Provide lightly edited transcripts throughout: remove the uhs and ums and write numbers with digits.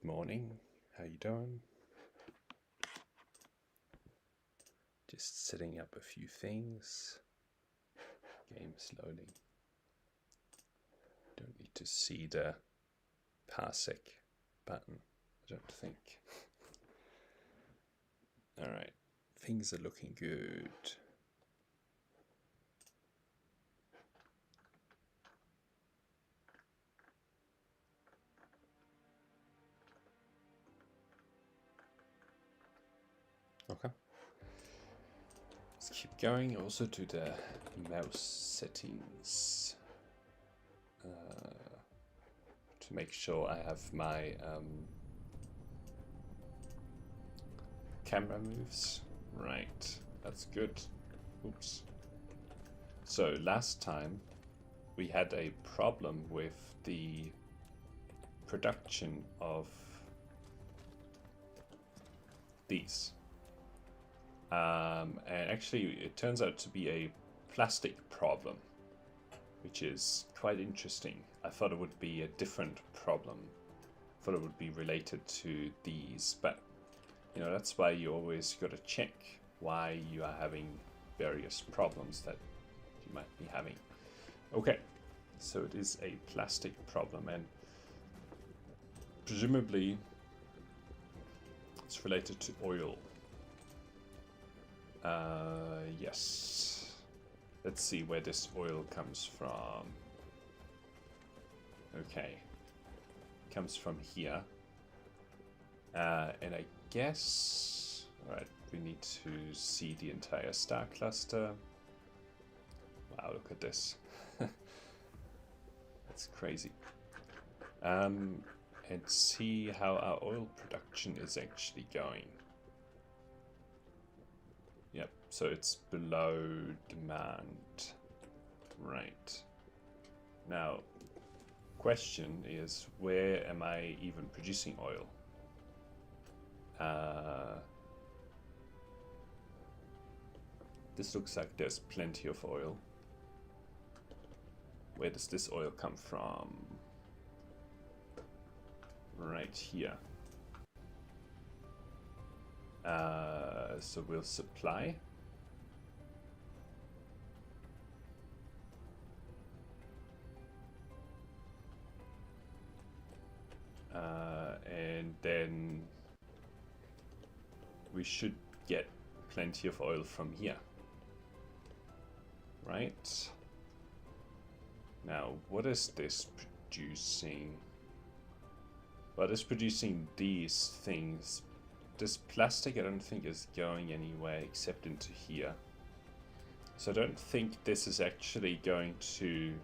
Good morning. How you doing? Just setting up a few things. Game's loading. Don't need to see the parsec button, I don't think. Alright, things are looking good. Okay. Let's keep going. Also to the mouse settings to make sure I have my camera moves right. That's good. Oops. So last time we had a problem with the production of these. And actually it turns out to be a plastic problem, which is quite interesting. I thought it would be a different problem. I thought it would be related to these, but you know, that's why you always got to check why you are having various problems that you might be having. Okay, so it is a plastic problem, and presumably it's related to oil. Yes. Let's see where this oil comes from. Okay. It comes from here. And I guess... Alright, we need to see the entire star cluster. Wow, look at this. That's crazy. And see how our oil production is actually going. Yep, so it's below demand. Right. Now, question is, where am I even producing oil? This looks like there's plenty of oil. Where does this oil come from? Right here. So we'll supply. And then we should get plenty of oil from here. Right? Now, what is this producing? Well, it's producing these things. This plastic I don't think is going anywhere except into here. So I don't think this is actually going to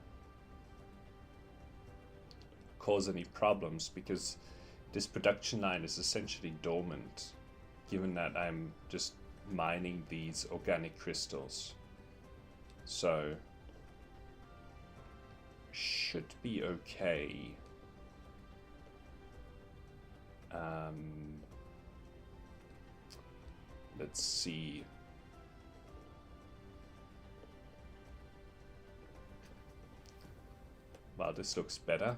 cause any problems, because this production line is essentially dormant, given that I'm just mining these organic crystals. So should be okay. Let's see. Wow, this looks better.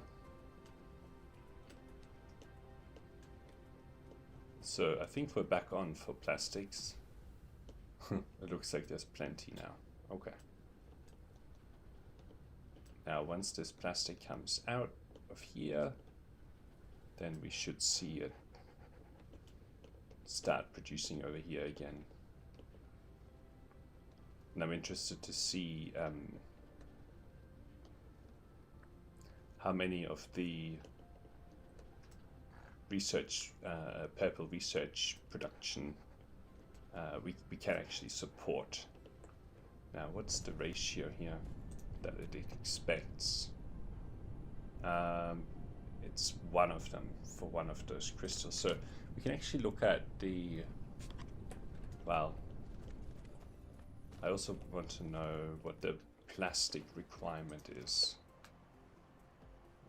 So I think we're back on for plastics. It looks like there's plenty now. Okay. Now once this plastic comes out of here, then we should see it start producing over here again. And I'm interested to see how many of the research, purple research production we can actually support. Now, what's the ratio here that it expects? It's one of them for one of those crystals. So we can actually look at the, well, I also want to know what the plastic requirement is.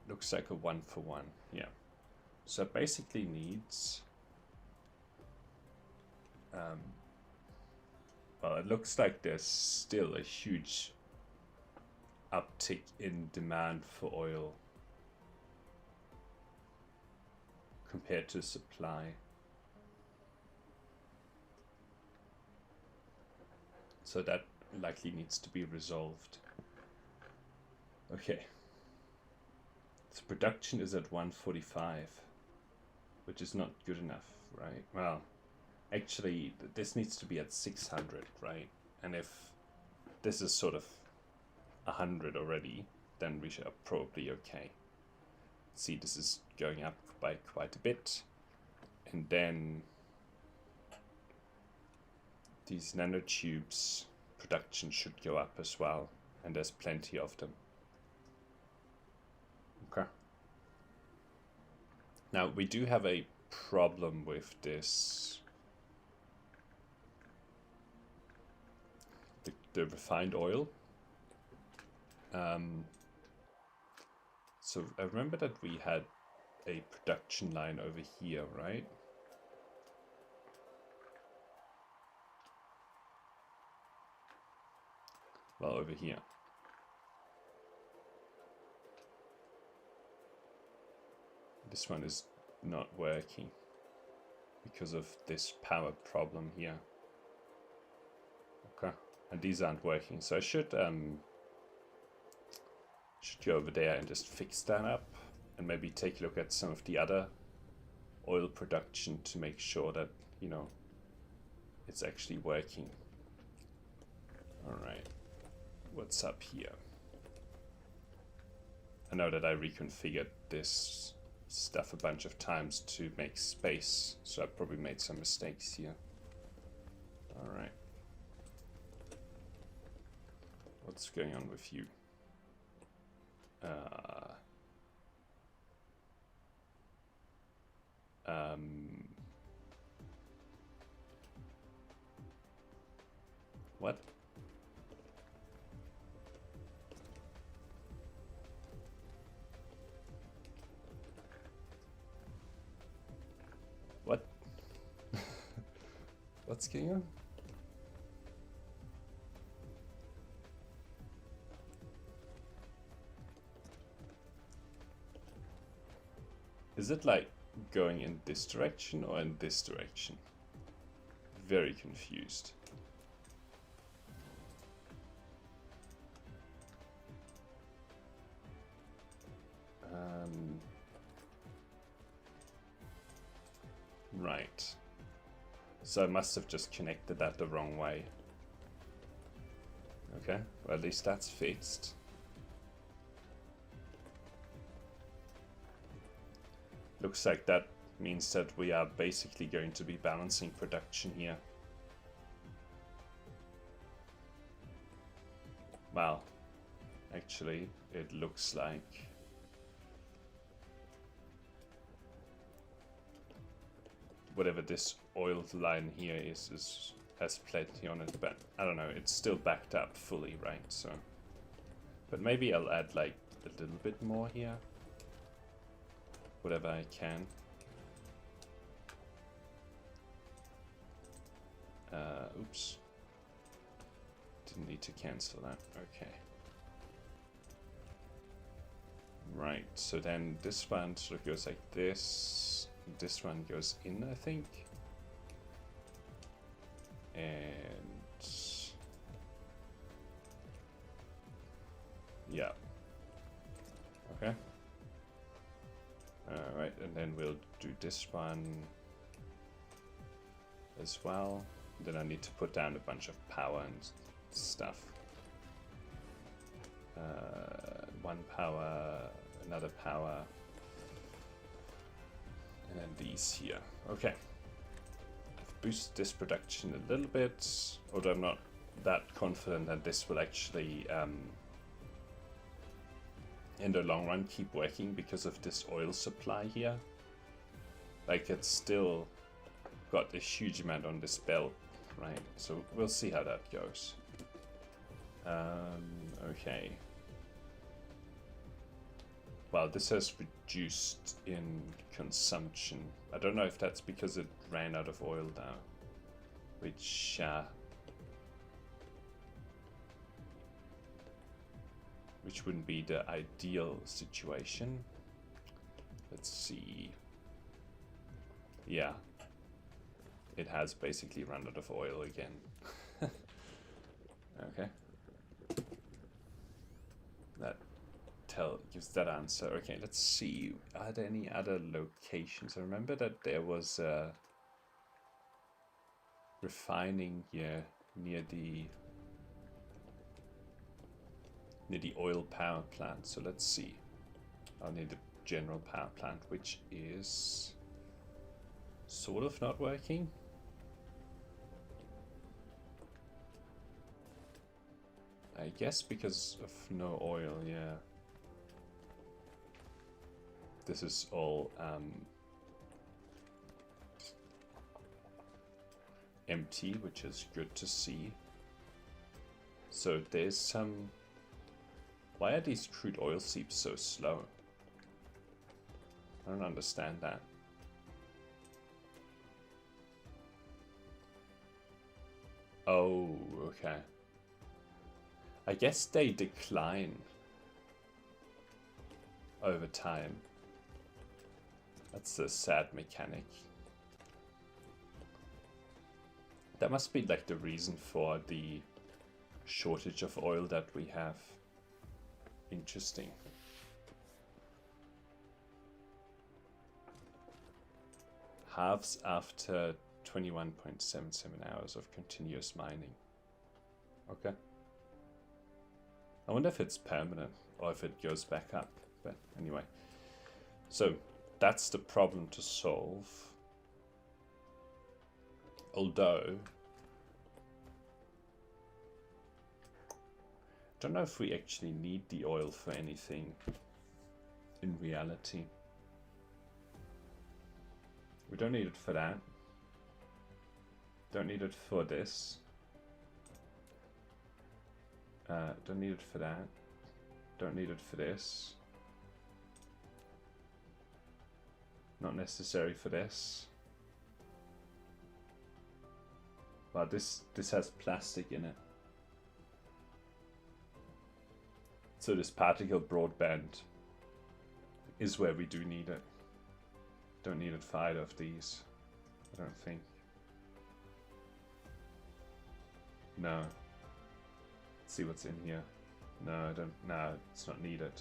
Looks like a 1-for-1, yeah. So it basically needs, well, it looks like there's still a huge uptick in demand for oil. compared to supply. So that likely needs to be resolved. Okay. So production is at 145, which is not good enough, right? Well, actually, this needs to be at 600, right? And if this is sort of 100 already, then we should probably okay. See, this is going up by quite a bit. And then these nanotubes production should go up as well. And there's plenty of them. Okay. Now, we do have a problem with this. The refined oil. So I remember that we had a production line over here, right? Well, over here. This one is not working because of this power problem here. Okay, and these aren't working, so I should go over there and just fix that up, and maybe take a look at some of the other oil production to make sure that, you know, it's actually working. All right, what's up here? I know that I reconfigured this stuff a bunch of times to make space, so I probably made some mistakes here. All right. What's going on with you? What? What? What's going on? Is it like going in this direction or in this direction? Very confused. Right. So I must have just connected that the wrong way. Okay, well, at least that's fixed. Looks like that means that we are basically going to be balancing production here. Well, actually, it looks like whatever this oil line here is has plenty on it, but I don't know, it's still backed up fully, right? So, but maybe I'll add like a little bit more here. Whatever I can. Oops. Didn't need to cancel that. Okay. Right, so then this one sort of goes like this. This one goes in, I think. And yeah. Okay. Alright, and then we'll do this one as well. Then I need to put down a bunch of power and stuff. One power, another power, and then these here. Okay. I've boosted this production a little bit, although I'm not that confident that this will actually in the long run keep working because of this oil supply here. Like, it's still got a huge amount on this belt, right? So we'll see how that goes. Okay. Well, this has reduced in consumption. I don't know if that's because it ran out of oil now, which wouldn't be the ideal situation. Let's see. yeah, it has basically run out of oil again. Okay. That gives that answer. Okay, let's see. Are there any other locations? I remember that there was a refining here near the oil power plant. So let's see. Near the general power plant, which is sort of not working. I guess because of no oil, yeah. This is all empty, which is good to see. So there's some... Why are these crude oil seeps so slow? I don't understand that. Oh, okay. I guess they decline over time. That's a sad mechanic. That must be like the reason for the shortage of oil that we have. Interesting. Halves after 21.77 hours of continuous mining. Okay. I wonder if it's permanent or if it goes back up. But anyway. So that's the problem to solve. Although I don't know if we actually need the oil for anything in reality. We don't need it for that. Don't need it for this. Don't need it for that. Don't need it for this. Not necessary for this. Wow, this has plastic in it. So this particle broadband is where we do need it. Don't need it for either of these, I don't think. No. Let's see what's in here. No, I don't. No, it's not needed.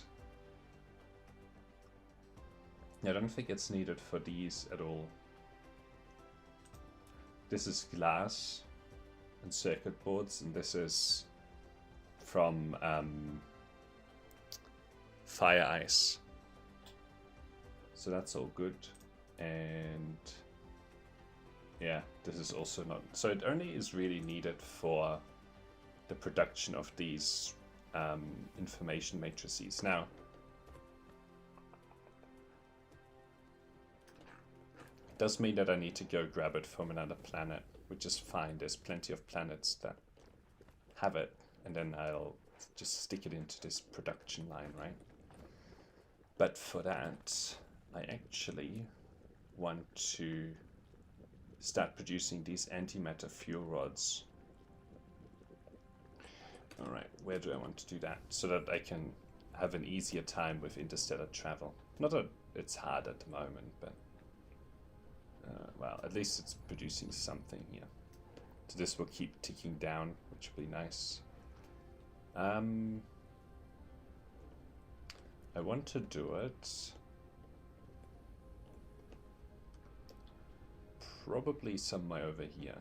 I don't think it's needed for these at all. This is glass and circuit boards, and this is from fire ice. So that's all good. And yeah, this is also not. So it only is really needed for the production of these information matrices. Now, it does mean that I need to go grab it from another planet, which is fine. There's plenty of planets that have it, and then I'll just stick it into this production line, right? But for that, I actually want to start producing these antimatter fuel rods. Alright, where do I want to do that? So that I can have an easier time with interstellar travel. Not that it's hard at the moment, but well, at least it's producing something here. So this will keep ticking down, which will be nice. I want to do it probably somewhere over here,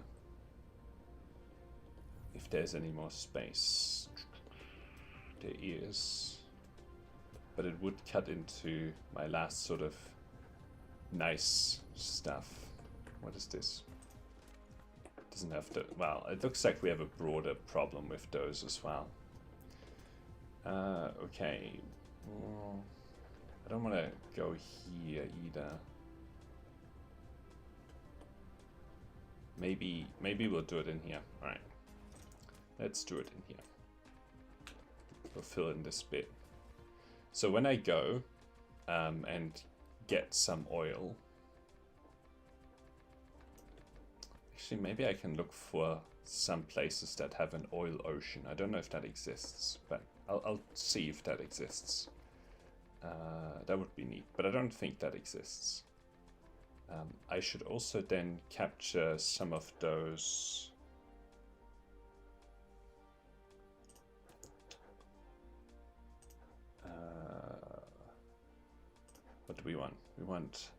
if there's any more space. There is, but it would cut into my last sort of nice stuff. What is this? Doesn't have to. Well, it looks like we have a broader problem with those as well. Okay. Well, I don't want to go here either. Maybe we'll do it in here. All right. Let's do it in here. We'll fill in this bit. So when I go and get some oil, actually maybe I can look for some places that have an oil ocean. I don't know if that exists, but I'll see if that exists. That would be neat, but I don't think that exists. I should also then capture some of those what do we want? We want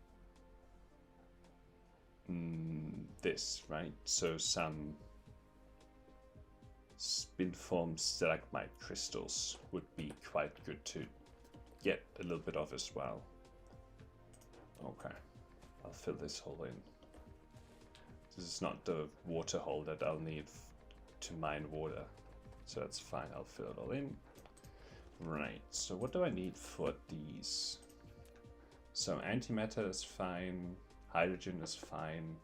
this, right? So some spin-formed stalagmite crystals would be quite good to get a little bit of as well. Okay, I'll fill this hole in. This is not the water hole that I'll need to mine water, so that's fine. I'll fill it all in. Right, so what do I need for these? So antimatter is fine, hydrogen is fine,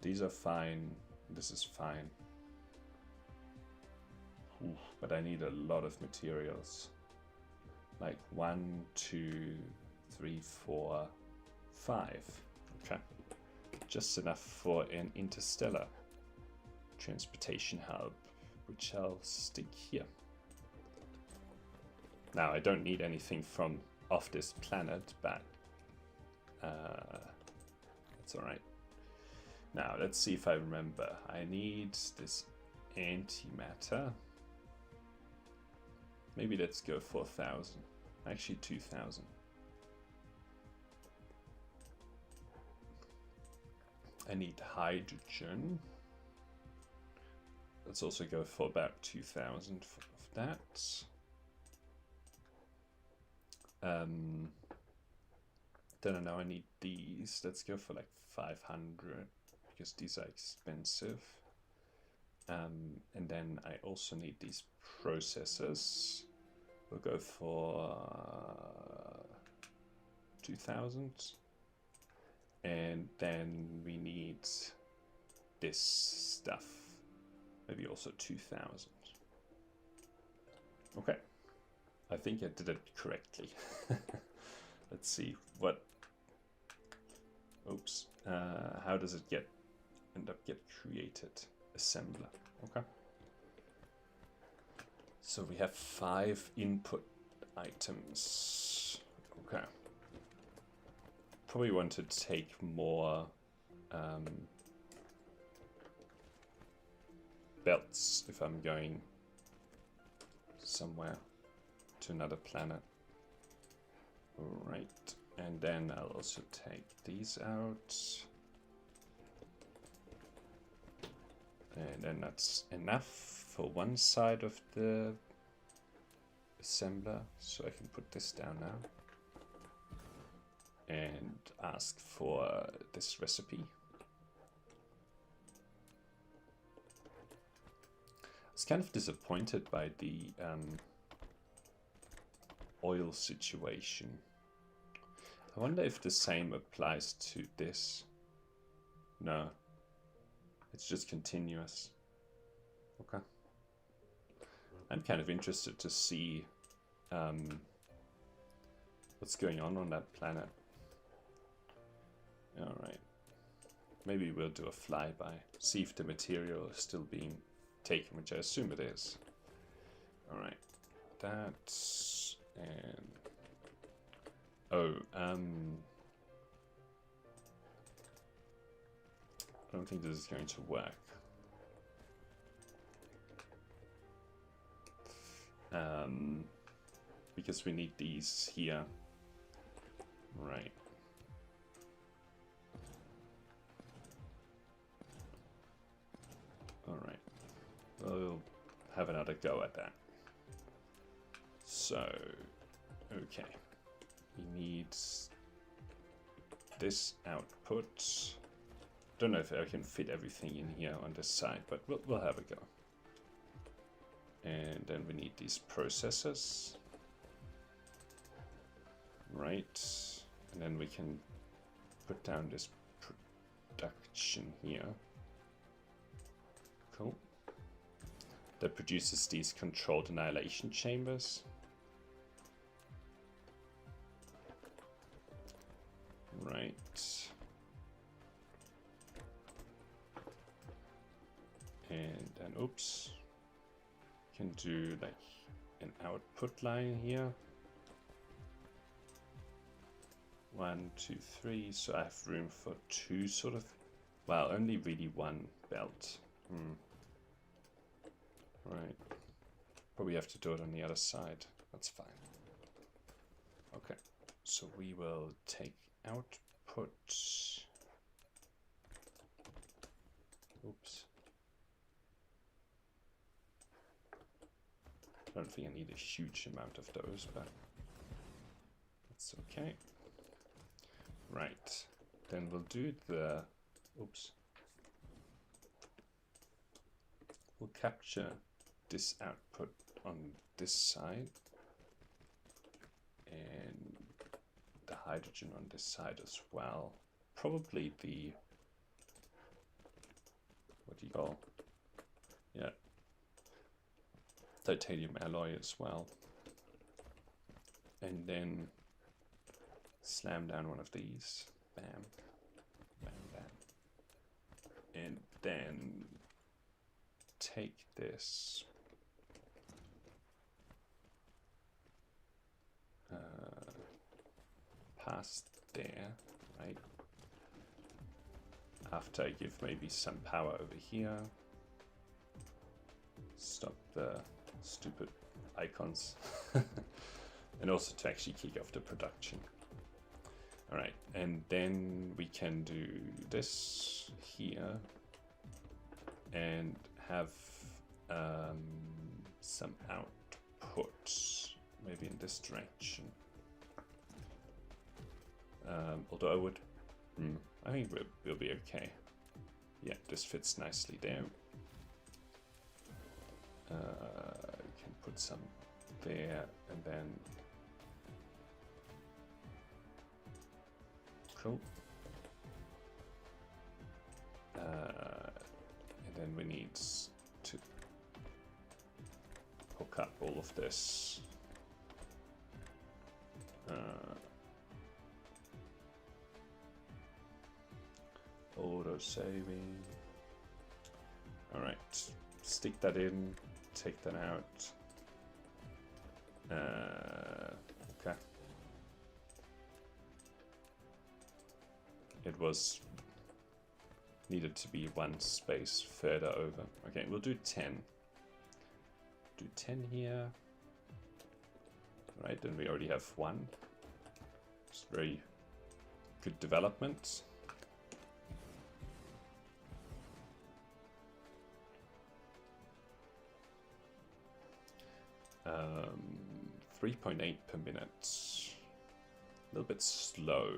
these are fine, this is fine. Ooh, but I need a lot of materials. Like 1, 2, 3, 4, 5. Okay, just enough for an interstellar transportation hub, which I'll stick here. Now, I don't need anything from off this planet, but that's all right. Now, let's see if I remember. I need this antimatter. Maybe let's go for 1,000. Actually, 2,000. I need hydrogen. Let's also go for about 2,000 of that. Then I know I need these. Let's go for like 500 because these are expensive. And then I also need these processors. We'll go for 2,000. And then we need this stuff. Maybe also 2,000. Okay. I think I did it correctly. Let's see what. Oops. How does it end up get created? Assembler. Okay. So we have 5 input items. Okay. Probably want to take more belts if I'm going somewhere to another planet. Right, and then I'll also take these out. And then that's enough for one side of the assembler, so I can put this down now. And ask for this recipe. I was kind of disappointed by the oil situation. I wonder if the same applies to this. No, it's just continuous. Okay. I'm kind of interested to see what's going on that planet. Alright. Maybe we'll do a flyby, see if the material is still being taken, which I assume it is. Alright. That's... and... oh, I don't think this is going to work. Because we need these here. Right. Alright. We'll have another go at that. So, okay. We need this output. Don't know if I can fit everything in here on this side, but we'll have a go. And then we need these processors. Right. And then we can put down this production here. Cool. That produces these controlled annihilation chambers. Right. And then, oops. Can do like an output line here. 1, 2, 3. So I have room for 2 sort of. Well, only really 1 belt. Right. Probably have to do it on the other side. That's fine. Okay. So we will take output. Oops. I don't think I need a huge amount of those, but that's okay. Right. Then we'll do the, oops. We'll capture this output on this side and the hydrogen on this side as well. Probably the, what do you call? Yeah. Titanium alloy as well. And then slam down one of these. Bam. Bam, bam. And then take this. Past there, right? After I give maybe some power over here. Stop the stupid icons. And also to actually kick off the production. Alright, and then we can do this here and have some output, maybe in this direction. Although I would, I think we'll be okay. Yeah, this fits nicely there. We can put some there and then cool. And then we need to hook up all of this. Auto saving. All right, stick that in, take that out. Okay. It was needed to be 1 space further over. Okay, we'll do 10. Do 10 here. Right, then we already have 1. It's very good development. 3.8 per minute. A little bit slow.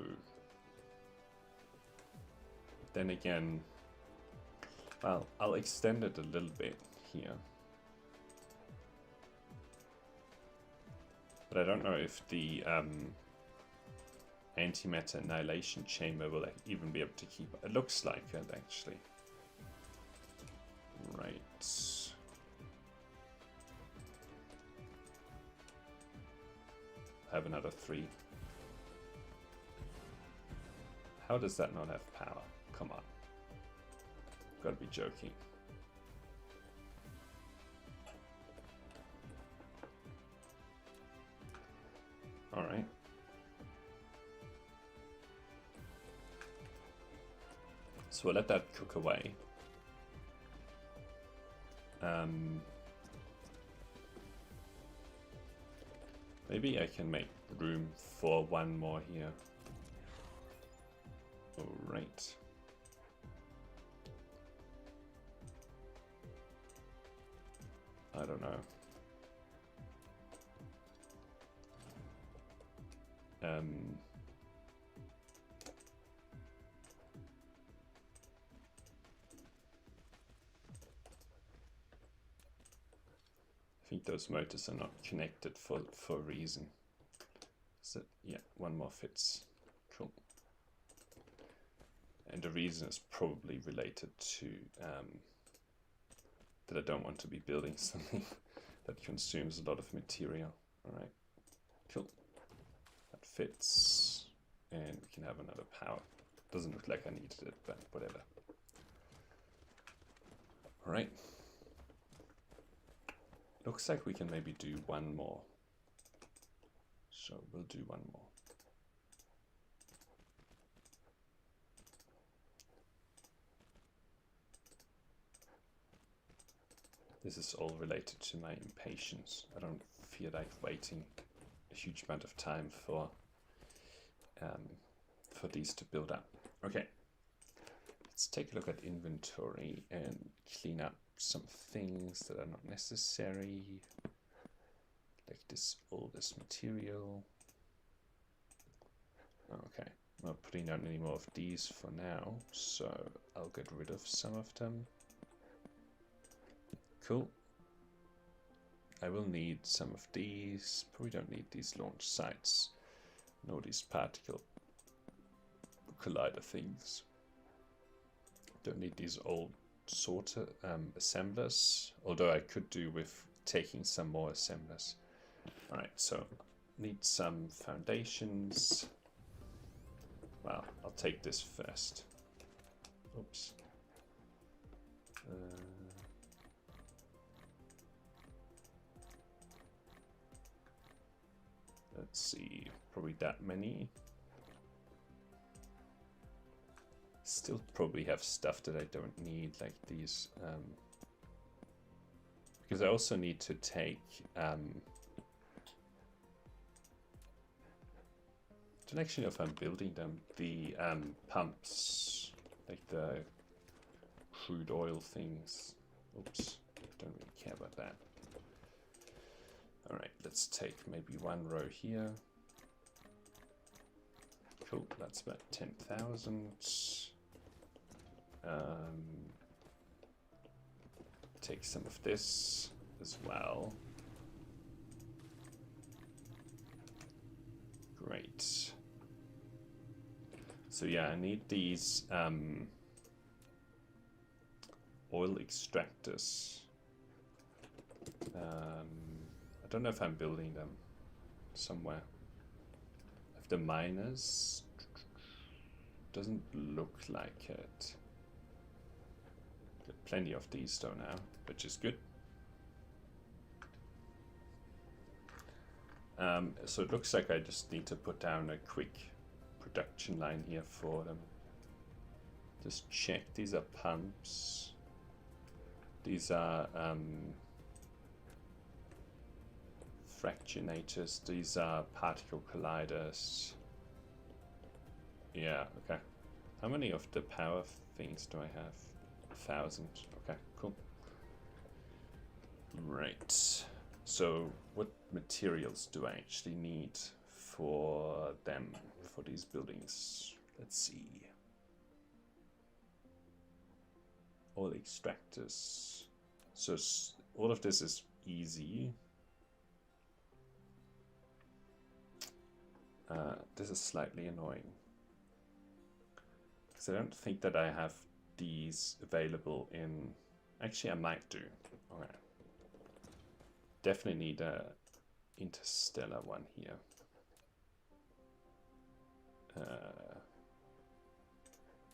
Then again, well, I'll extend it a little bit here. But I don't know if the antimatter annihilation chamber will even be able to keep it. It looks like it, actually. Right. Have another 3. How does that not have power? Come on. Gotta be joking. Alright. So we'll let that cook away. Maybe I can make room for 1 more here. Alright. I don't know. I think those motors are not connected for a reason. So yeah, 1 more fits. Cool. And the reason is probably related to that I don't want to be building something that consumes a lot of material. Alright, cool. That fits. And we can have another power. Doesn't look like I needed it, but whatever. Alright. Looks like we can maybe do 1 more. So we'll do 1 more. This is all related to my impatience. I don't feel like waiting a huge amount of time for these to build up. Okay, let's take a look at inventory and clean up some things that are not necessary, like all this material. Okay, I'm not putting down any more of these for now, so I'll get rid of some of them. Cool. I will need some of these. Probably don't need these launch sites, nor these particle collider things. Don't need these old sorter assemblers, although I could do with taking some more assemblers. Alright, so need some foundations. Well, I'll take this first. Oops. Let's see, probably that many. Still probably have stuff that I don't need, like these, because I also need to take, don't actually know if I'm building them, the pumps, like the crude oil things. Oops, don't really care about that. Alright, let's take maybe one row here. Cool, that's about 10,000. Take some of this as well. Great. So yeah, I need these oil extractors. I don't know if I'm building them somewhere. If the miners, doesn't look like it. Got plenty of these though now, which is good. So it looks like I just need to put down a quick production line here for them. Just check, these are pumps. These are fractionators. These are particle colliders. Yeah, okay. How many of the power things do I have? 1,000. Okay, cool. Right. So what materials do I actually need for them, for these buildings? Let's see. All extractors. So all of this is easy. This is slightly annoying, because I don't think that I have these available in... Actually, I might do. Okay. Definitely need a interstellar one here.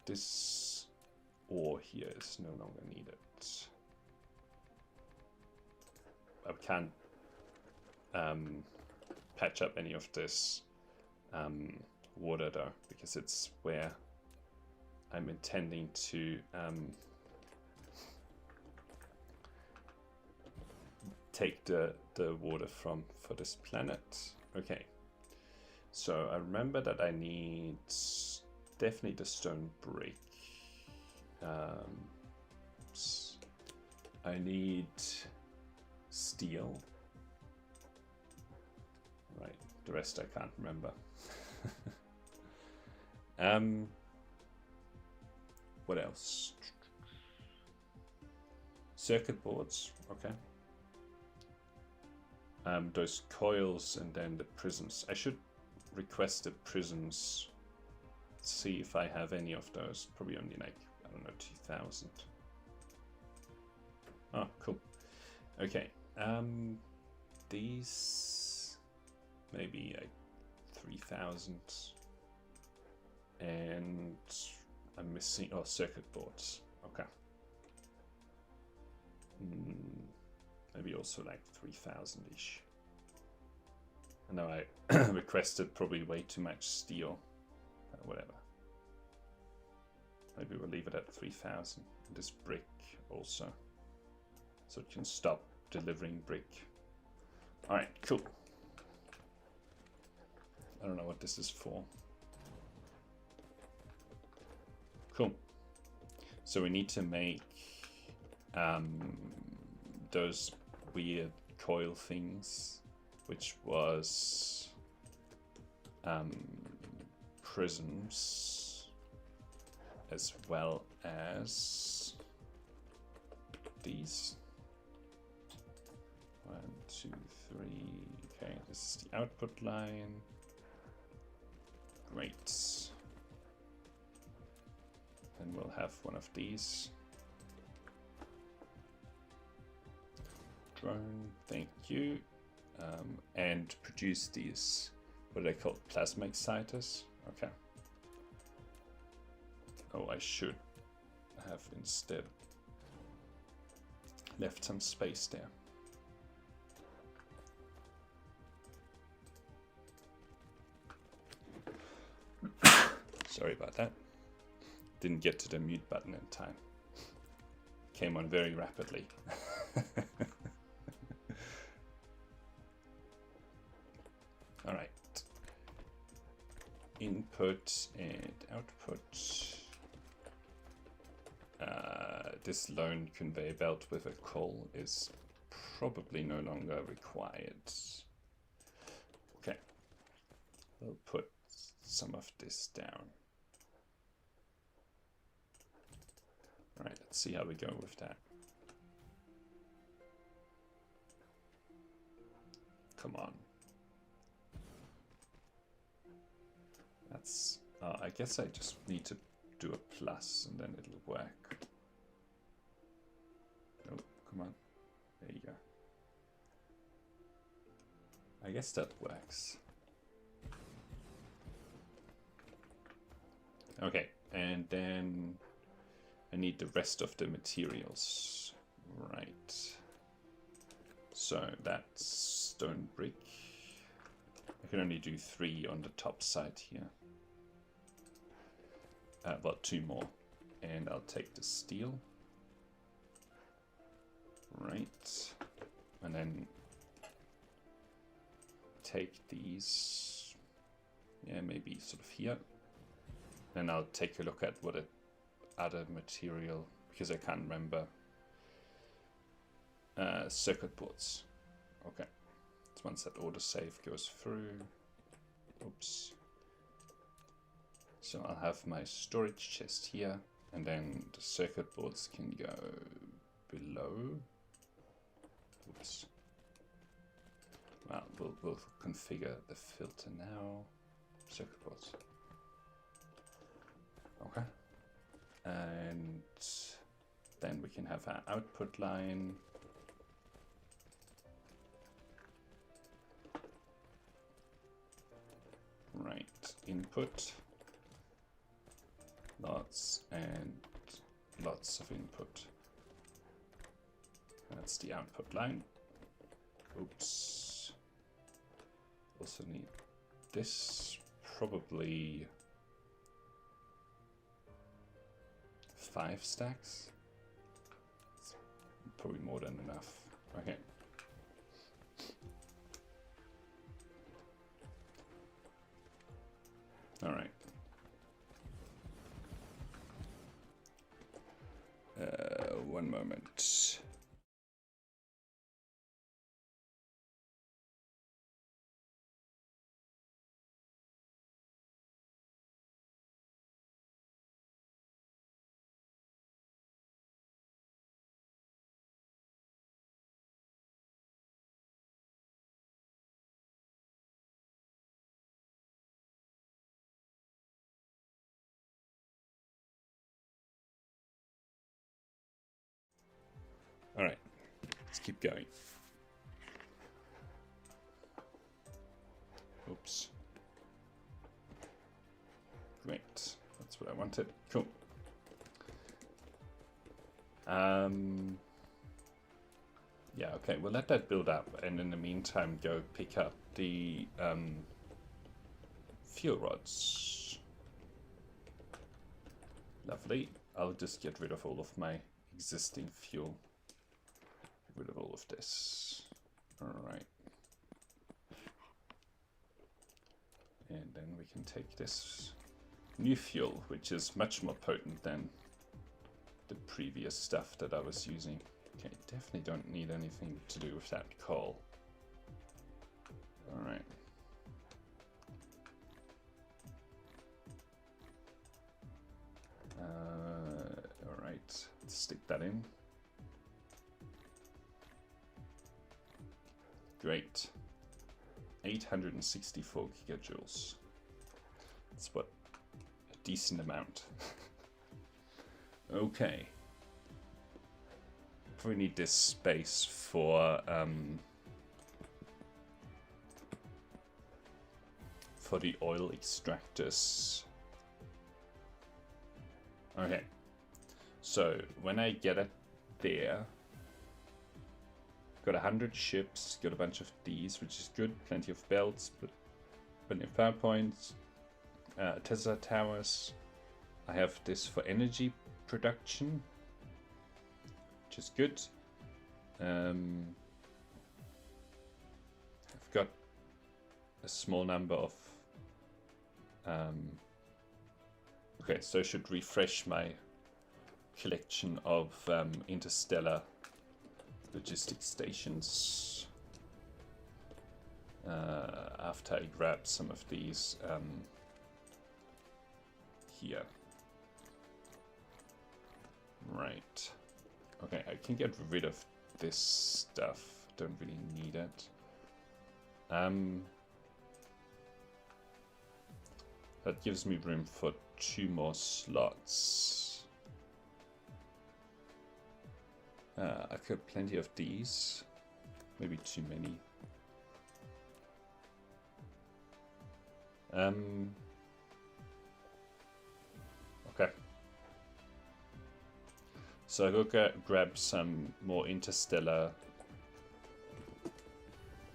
This ore here is no longer needed. I can't patch up any of this water though, because it's where I'm intending to take the water from for this planet. Okay, so I remember that I need definitely the stone brick. I need steel. Right, the rest I can't remember. What else? Circuit boards, okay. Those coils and then the prisms. I should request the prisms. See if I have any of those. Probably only like, I don't know, 2,000. Oh, cool. Okay. These maybe like 3,000. And I'm missing, oh, circuit boards. Okay. Maybe also like 3,000-ish. I know I requested probably way too much steel. Whatever. Maybe we'll leave it at 3,000. This brick also. so it can stop delivering brick. Alright, cool. I don't know what this is for. Cool. So we need to make those weird coil things, which was prisms, as well as these. 1, 2, 3. Okay, this is the output line. Great. Then we'll have one of these. Drone, thank you. And produce these, what are they called? Plasma exciters? Okay. Oh, I should have instead left some space there. Sorry about that. Didn't get to the mute button in time. Came on very rapidly. All right. Input and output. This lone conveyor belt with a coal is probably no longer required. Okay. We'll put some of this down. All right, let's see how we go with that. Come on. That's, I guess I just need to do a plus and then it'll work. Oh, come on. There you go. I guess that works. Okay, and then I need the rest of the materials. Right. So that's stone brick. I can only do 3 on the top side here. Well, 2 more. And I'll take the steel. Right. And then take these. Yeah, maybe sort of here. And I'll take a look at what other material, because I can't remember. Circuit boards. Okay. Once that autosave goes through. Oops. So I'll have my storage chest here, and then the circuit boards can go below. Oops. Well, we'll configure the filter now. Circuit boards. Okay. And then we can have our output line. Right, input. Lots and lots of input. That's the output line. Oops. Also need this, probably 5 stacks. It's probably more than enough. Okay. All right. One moment. All right, let's keep going. Oops. Great, that's what I wanted. Cool. Yeah, okay, we'll let that build up, and in the meantime, go pick up the fuel rods. Lovely. I'll just get rid of all of my existing fuel. Get rid of all of this. Alright. And then we can take this new fuel, which is much more potent than the previous stuff that I was using. Okay, definitely don't need anything to do with that coal. Alright. Alright, let's stick that in. Great. 864 gigajoules. That's what a decent amount. Okay. We need this space for the oil extractors. Okay. So when I get it there, got 100 ships, got a bunch of these, which is good. Plenty of belts, but plenty of power points. Tesla towers. I have this for energy production, which is good. I've got a small number of. Okay, so I should refresh my collection of interstellar logistics stations after I grab some of these here. Right. Okay, I can get rid of this stuff. Don't really need it. That gives me room for 2 more slots. I've got plenty of these. Maybe too many. Okay. So I'll go grab some more interstellar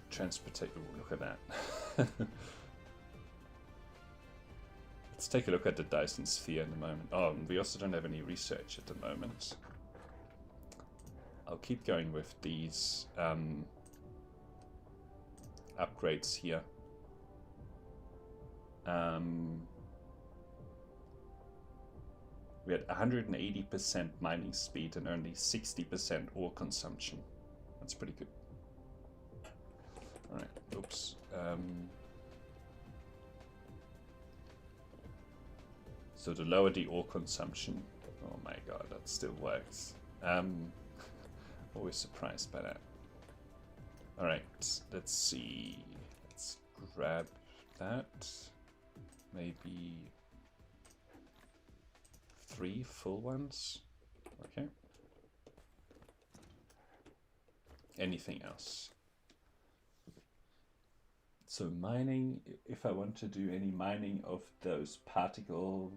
transportation. Look at that. Let's take a look at the Dyson sphere in a moment. Oh, and we also don't have any research at the moment. I'll keep going with these upgrades here. We had 180% mining speed and only 60% ore consumption. That's pretty good. All right, oops. So to lower the ore consumption, oh my god, that still works. Always surprised by that. All right, let's see. Let's grab that. Maybe 3 full ones. Okay. Anything else? So mining, if I want to do any mining of those particle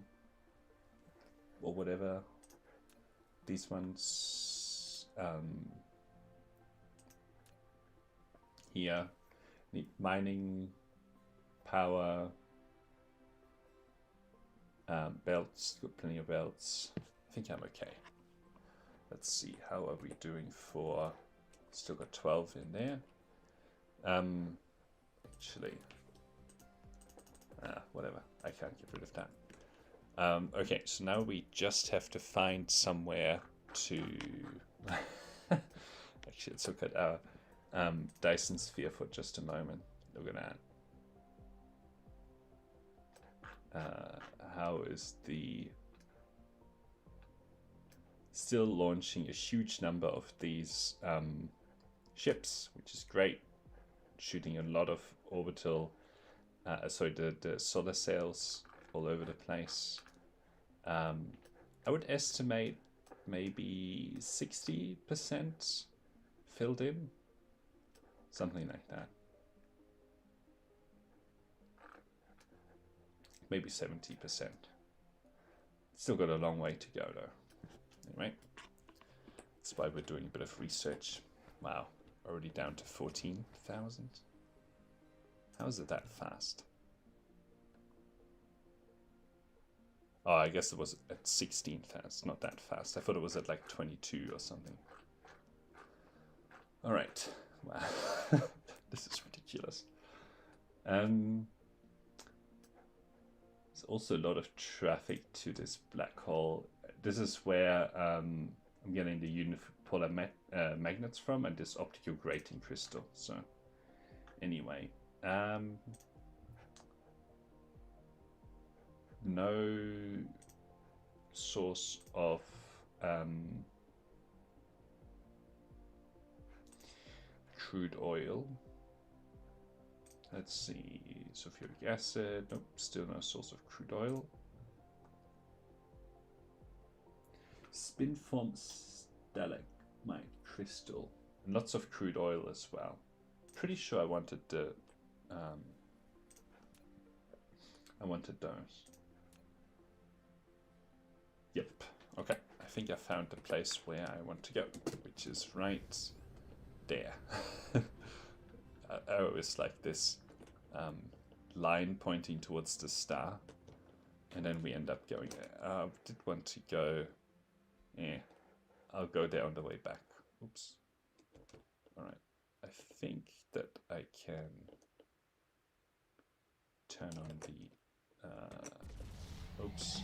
or whatever, these ones here need mining power, belts, got plenty of belts. I think I'm okay. Let's see, how are we doing for, still got 12 in there. Actually, whatever, I can't get rid of that. Okay, so now we just have to find somewhere to actually let's look at our Dyson sphere for just a moment. Look at that. How is the still launching a huge number of these ships, which is great. Shooting a lot of orbital, the solar sails all over the place. I would estimate maybe 60% filled in, something like that. Maybe 70%. Still got a long way to go though. Anyway, that's why we're doing a bit of research. Wow, already down to 14,000. How is it that fast? Oh, I guess it was at 16,000, not that fast. I thought it was at like 22 or something. All right. Wow. This is ridiculous. There's also a lot of traffic to this black hole. This is where I'm getting the unipolar magnets from, and this optical grating crystal. So anyway, no source of crude oil. Let's see, sulfuric acid. Nope, still no source of crude oil. Spin form stalagmite crystal, and lots of crude oil as well. Pretty sure I wanted the I wanted those. Yep. Okay. I think I found the place where I want to go, which is right there. I always like this line pointing towards the star, and then we end up going there. I did want to go. Yeah, I'll go there on the way back. Oops. All right. I think that I can turn on the oops,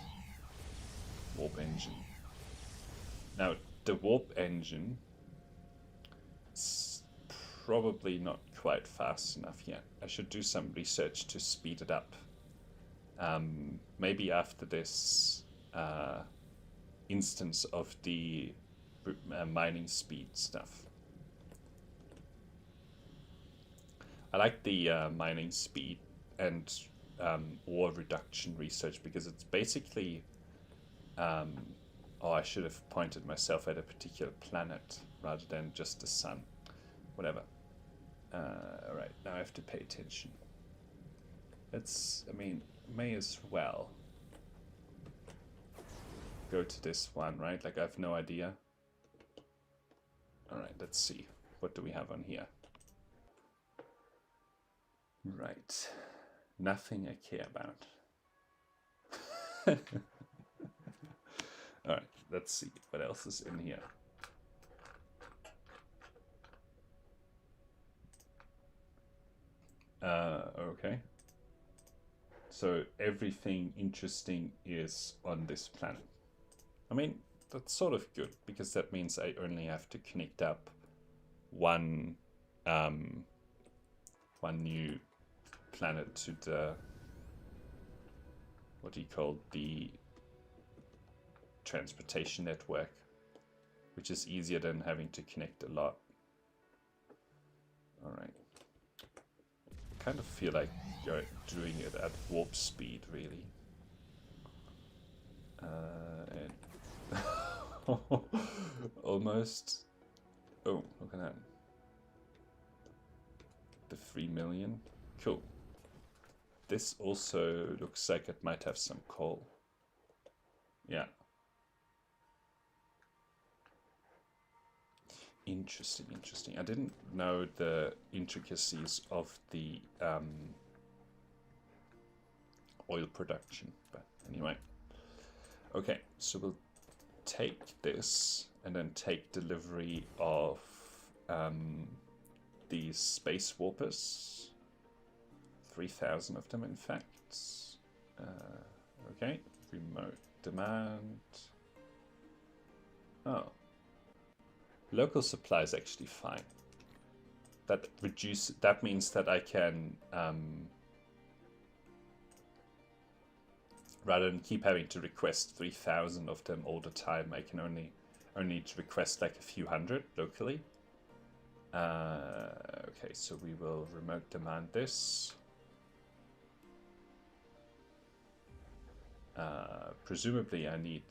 warp engine. Now the warp engine is probably not quite fast enough yet. I should do some research to speed it up. Maybe after this instance of the mining speed stuff. I like the mining speed and ore reduction research because it's basically oh, I should have pointed myself at a particular planet rather than just the sun. Whatever. Alright, now I have to pay attention. I mean, may as well go to this one, right? Like, I have no idea. Alright, let's see. What do we have on here? Right. Nothing I care about. Alright, let's see what else is in here. Okay. So everything interesting is on this planet. I mean, that's sort of good, because that means I only have to connect up one new planet to the, what do you call, the transportation network, which is easier than having to connect a lot. All right. I kind of feel like doing it at warp speed, really. And almost. Oh, look at that. The 3 million. Cool. This also looks like it might have some coal. Yeah. Interesting, interesting. I didn't know the intricacies of the oil production, but anyway. Okay, so we'll take this and then take delivery of these space warpers. 3,000 of them, in fact. Okay, remote demand. Oh. Local supply is actually fine. That means that I can, rather than keep having to request 3,000 of them all the time, I can only need to request like a few hundred locally. Okay, so we will remote demand this. Presumably I need...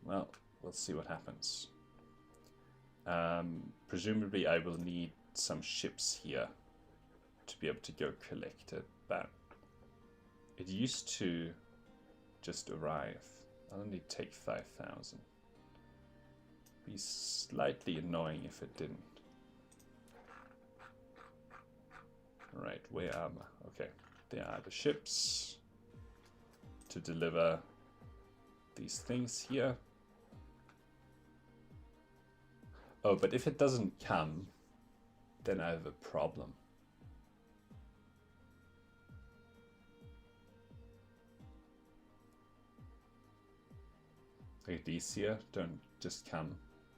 Well, we'll see what happens. Presumably I will need some ships here to be able to go collect it, but it used to just arrive. I'll only take 5,000. Be slightly annoying if it didn't. Right, where am I? Okay, there are the ships to deliver these things here. Oh, but if it doesn't come, then I have a problem. Like these here don't just come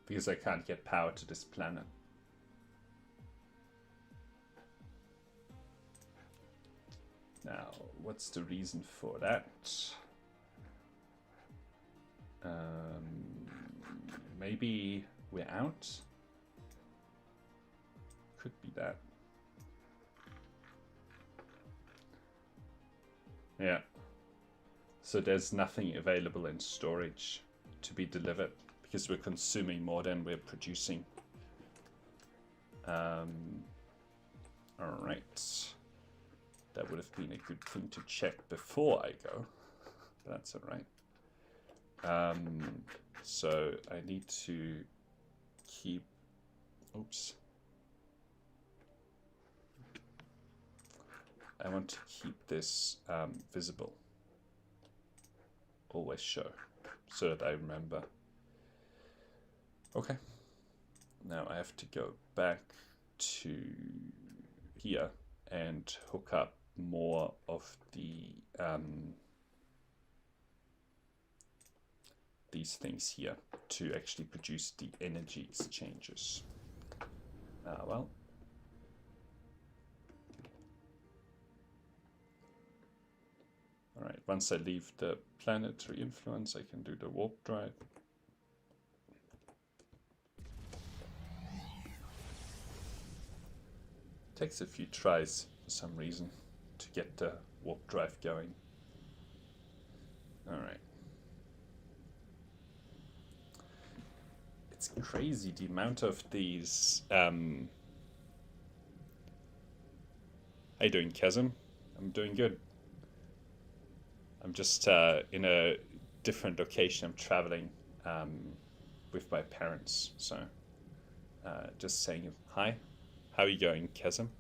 because I can't get power to this planet. Now, what's the reason for that? Maybe we're out? Could be that. Yeah. So there's nothing available in storage to be delivered because we're consuming more than we're producing. All right. That would have been a good thing to check before I go. That's all right. So I need to keep, oops. I want to keep this visible. Always show, so that I remember. Okay. Now I have to go back to here and hook up more of the these things here to actually produce the energy exchanges. Well, all right, once I leave the planetary influence, I can do the warp drive. Takes a few tries for some reason to get the warp drive going. All right. It's crazy the amount of these. How you doing, Chasm? I'm doing good. I'm just in a different location. I'm traveling with my parents, so just saying hi. How are you going, Chasm?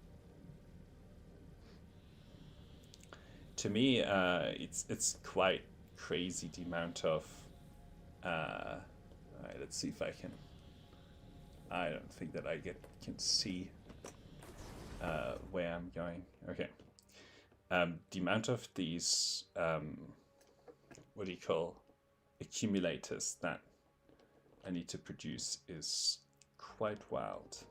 To me, it's quite crazy the amount of. All right, let's see if I can. I don't think that I can see where I'm going. Okay. The amount of these, what do you call, accumulators that I need to produce is quite wild.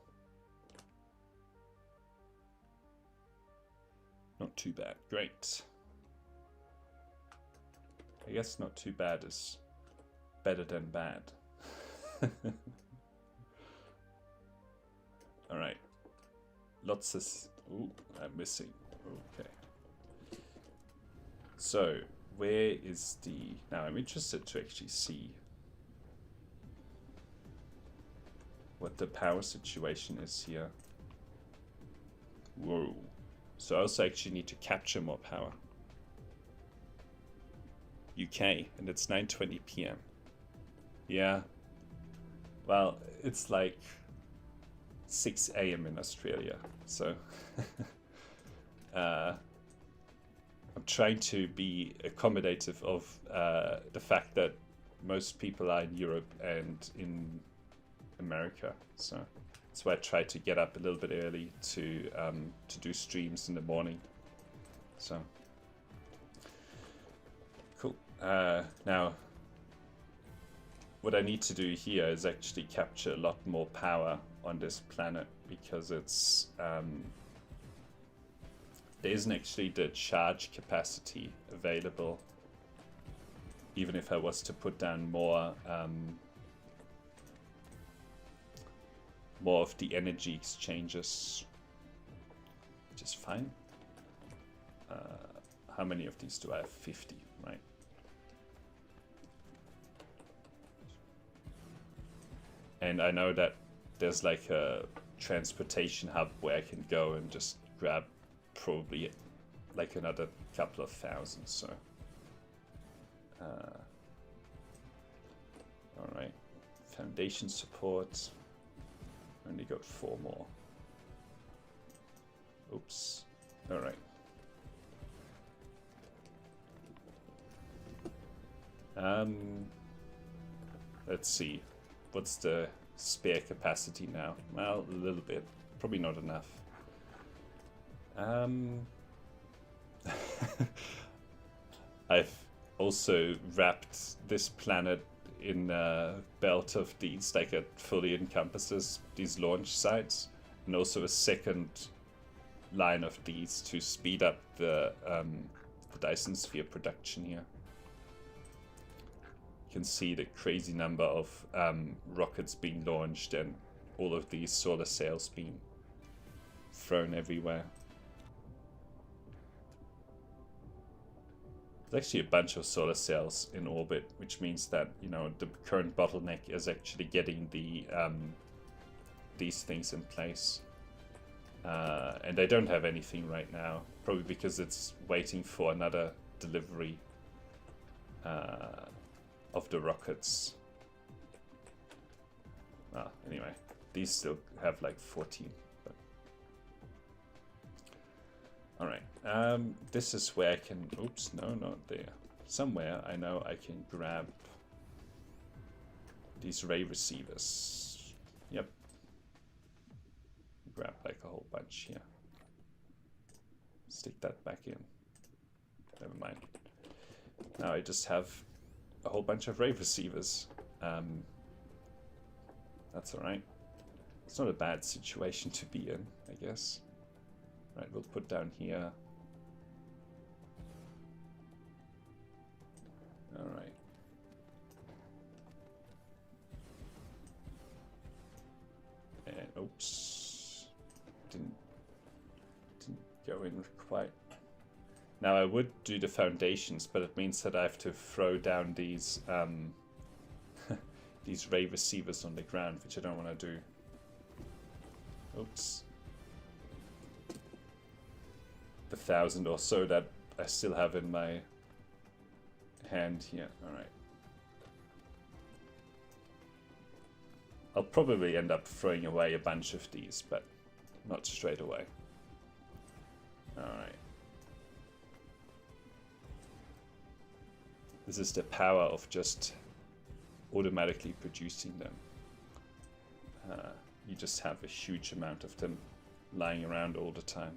Not too bad. Great. I guess not too bad is better than bad. All right. Lots of... Ooh, I'm missing. Okay. So, where is the... Now, I'm interested to actually see what the power situation is here. Whoa. So I also actually need to capture more power. UK, and it's 9:20 p.m. Yeah. Well, it's like 6 a.m. in Australia, so I'm trying to be accommodative of the fact that most people are in Europe and in America, so that's why I try to get up a little bit early to do streams in the morning. So cool. Now, what I need to do here is actually capture a lot more power on this planet because it's there isn't actually the charge capacity available. Even if I was to put down more of the energy exchanges, which is fine. How many of these do I have? 50, right? And I know that there's like a transportation hub where I can go and just grab probably like another couple of thousand, so all right. Foundation support, only got 4 more. Oops. All right. Let's see, what's the spare capacity now. Well, a little bit. Probably not enough. I've also wrapped this planet in a belt of these, like it fully encompasses these launch sites, and also a second line of these to speed up the Dyson sphere production here. You can see the crazy number of rockets being launched and all of these solar sails being thrown everywhere. There's actually a bunch of solar cells in orbit, which means that, you know, the current bottleneck is actually getting the these things in place. And I don't have anything right now, probably because it's waiting for another delivery of the rockets. Anyway, these still have like 14. But... Alright, this is where I can... Oops, no, not there. Somewhere I know I can grab these ray receivers. Yep. Grab like a whole bunch here. Stick that back in. Never mind. Now I just have a whole bunch of ray receivers. That's alright. It's not a bad situation to be in, I guess. Right, we'll put down here. Alright. And oops. Didn't go in quite. Now I would do the foundations, but it means that I have to throw down these these ray receivers on the ground, which I don't want to do. Oops. The 1,000 or so that I still have in my hand here. Alright. I'll probably end up throwing away a bunch of these, but not straight away. Alright. This is the power of just automatically producing them. You just have a huge amount of them lying around all the time.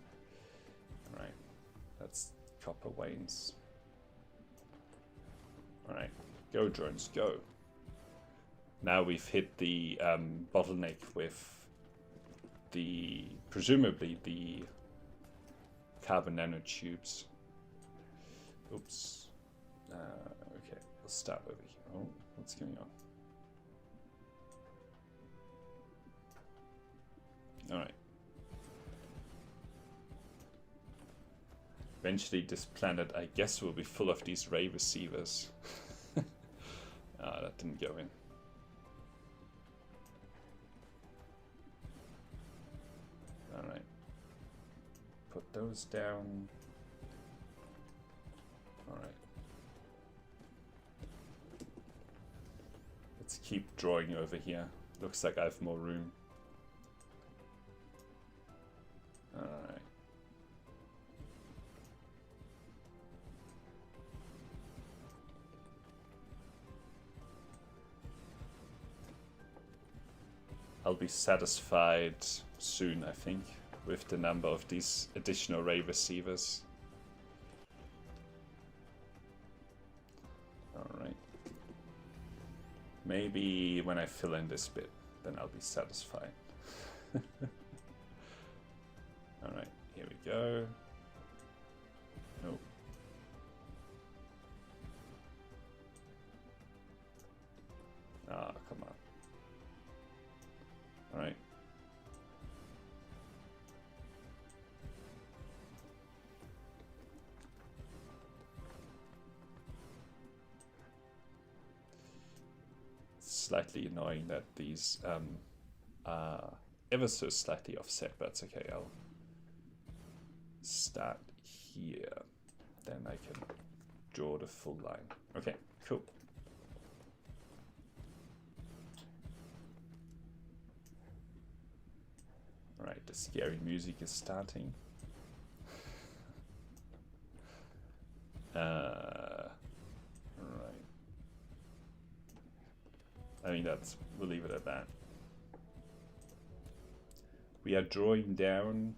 Alright, that's copper wains. Alright, go drones, go. Now we've hit the bottleneck with the, presumably the carbon nanotubes. Oops. Okay, we'll start over here. Oh, what's going on? Alright. Eventually this planet, I guess, will be full of these ray receivers. That didn't go in. Alright. Put those down. Alright. Let's keep drawing over here. Looks like I have more room. Alright. I'll be satisfied soon, I think, with the number of these additional ray receivers. Alright. Maybe when I fill in this bit, then I'll be satisfied. Alright, here we go. Nope. Ah, come on. Alright. Slightly annoying that these are ever so slightly offset, but it's okay. I'll start here. Then I can draw the full line. Okay, cool. Alright, the scary music is starting. Right. I mean, we'll leave it at that. We are drawing down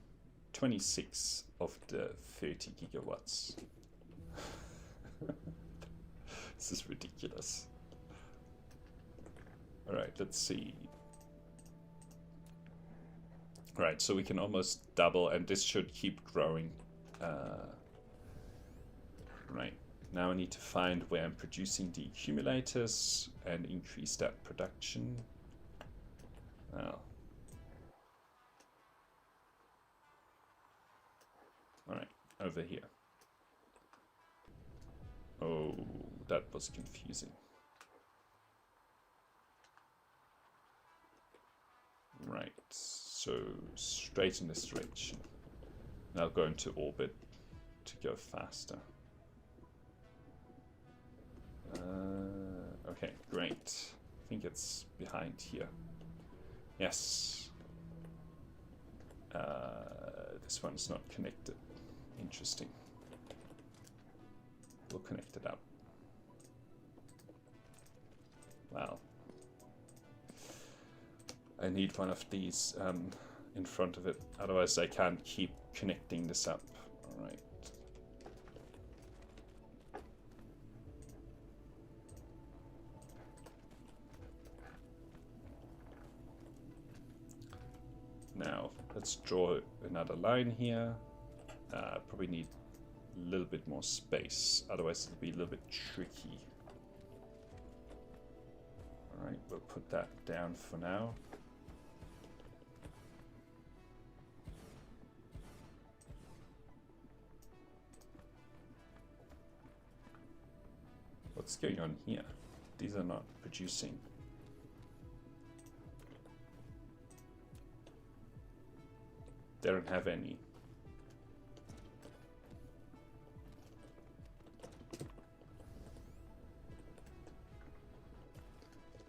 26 of the 30 gigawatts. This is ridiculous. Alright, let's see. Right, so we can almost double, and this should keep growing. Right, now I need to find where I'm producing the accumulators and increase that production. Well. Alright, over here. Oh, that was confusing. Right, so straight in this direction. Now go into orbit to go faster. Okay, great. I think it's behind here. Yes. This one's not connected. Interesting. We'll connect it up. Wow. I need one of these in front of it, otherwise I can't keep connecting this up. Alright. Now, let's draw another line here. Probably need a little bit more space, otherwise it'll be a little bit tricky. Alright, we'll put that down for now. What's going on here? These are not producing. They don't have any.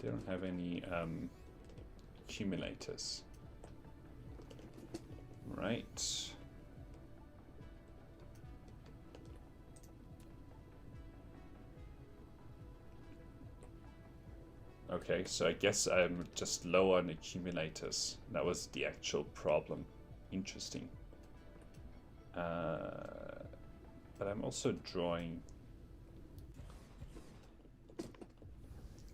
They don't have any accumulators. Right. Okay, so I guess I'm just low on accumulators. That was the actual problem. Interesting. But I'm also drawing...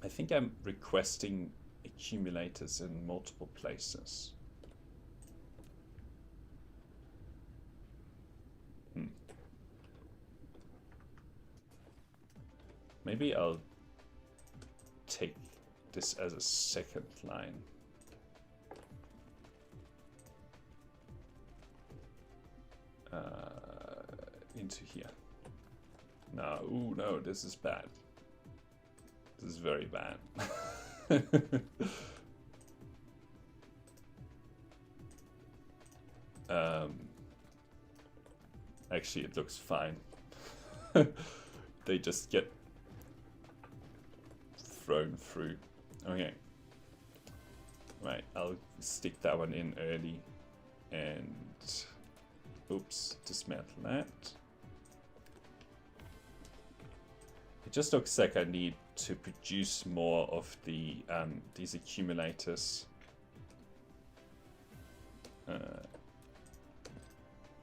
I think I'm requesting accumulators in multiple places. Maybe I'll take this as a second line. Into here. No, ooh, no, this is bad. This is very bad. Actually, it looks fine. They just get thrown through. Okay. Right, I'll stick that one in early and oops, dismantle that. It just looks like I need to produce more of the these accumulators. And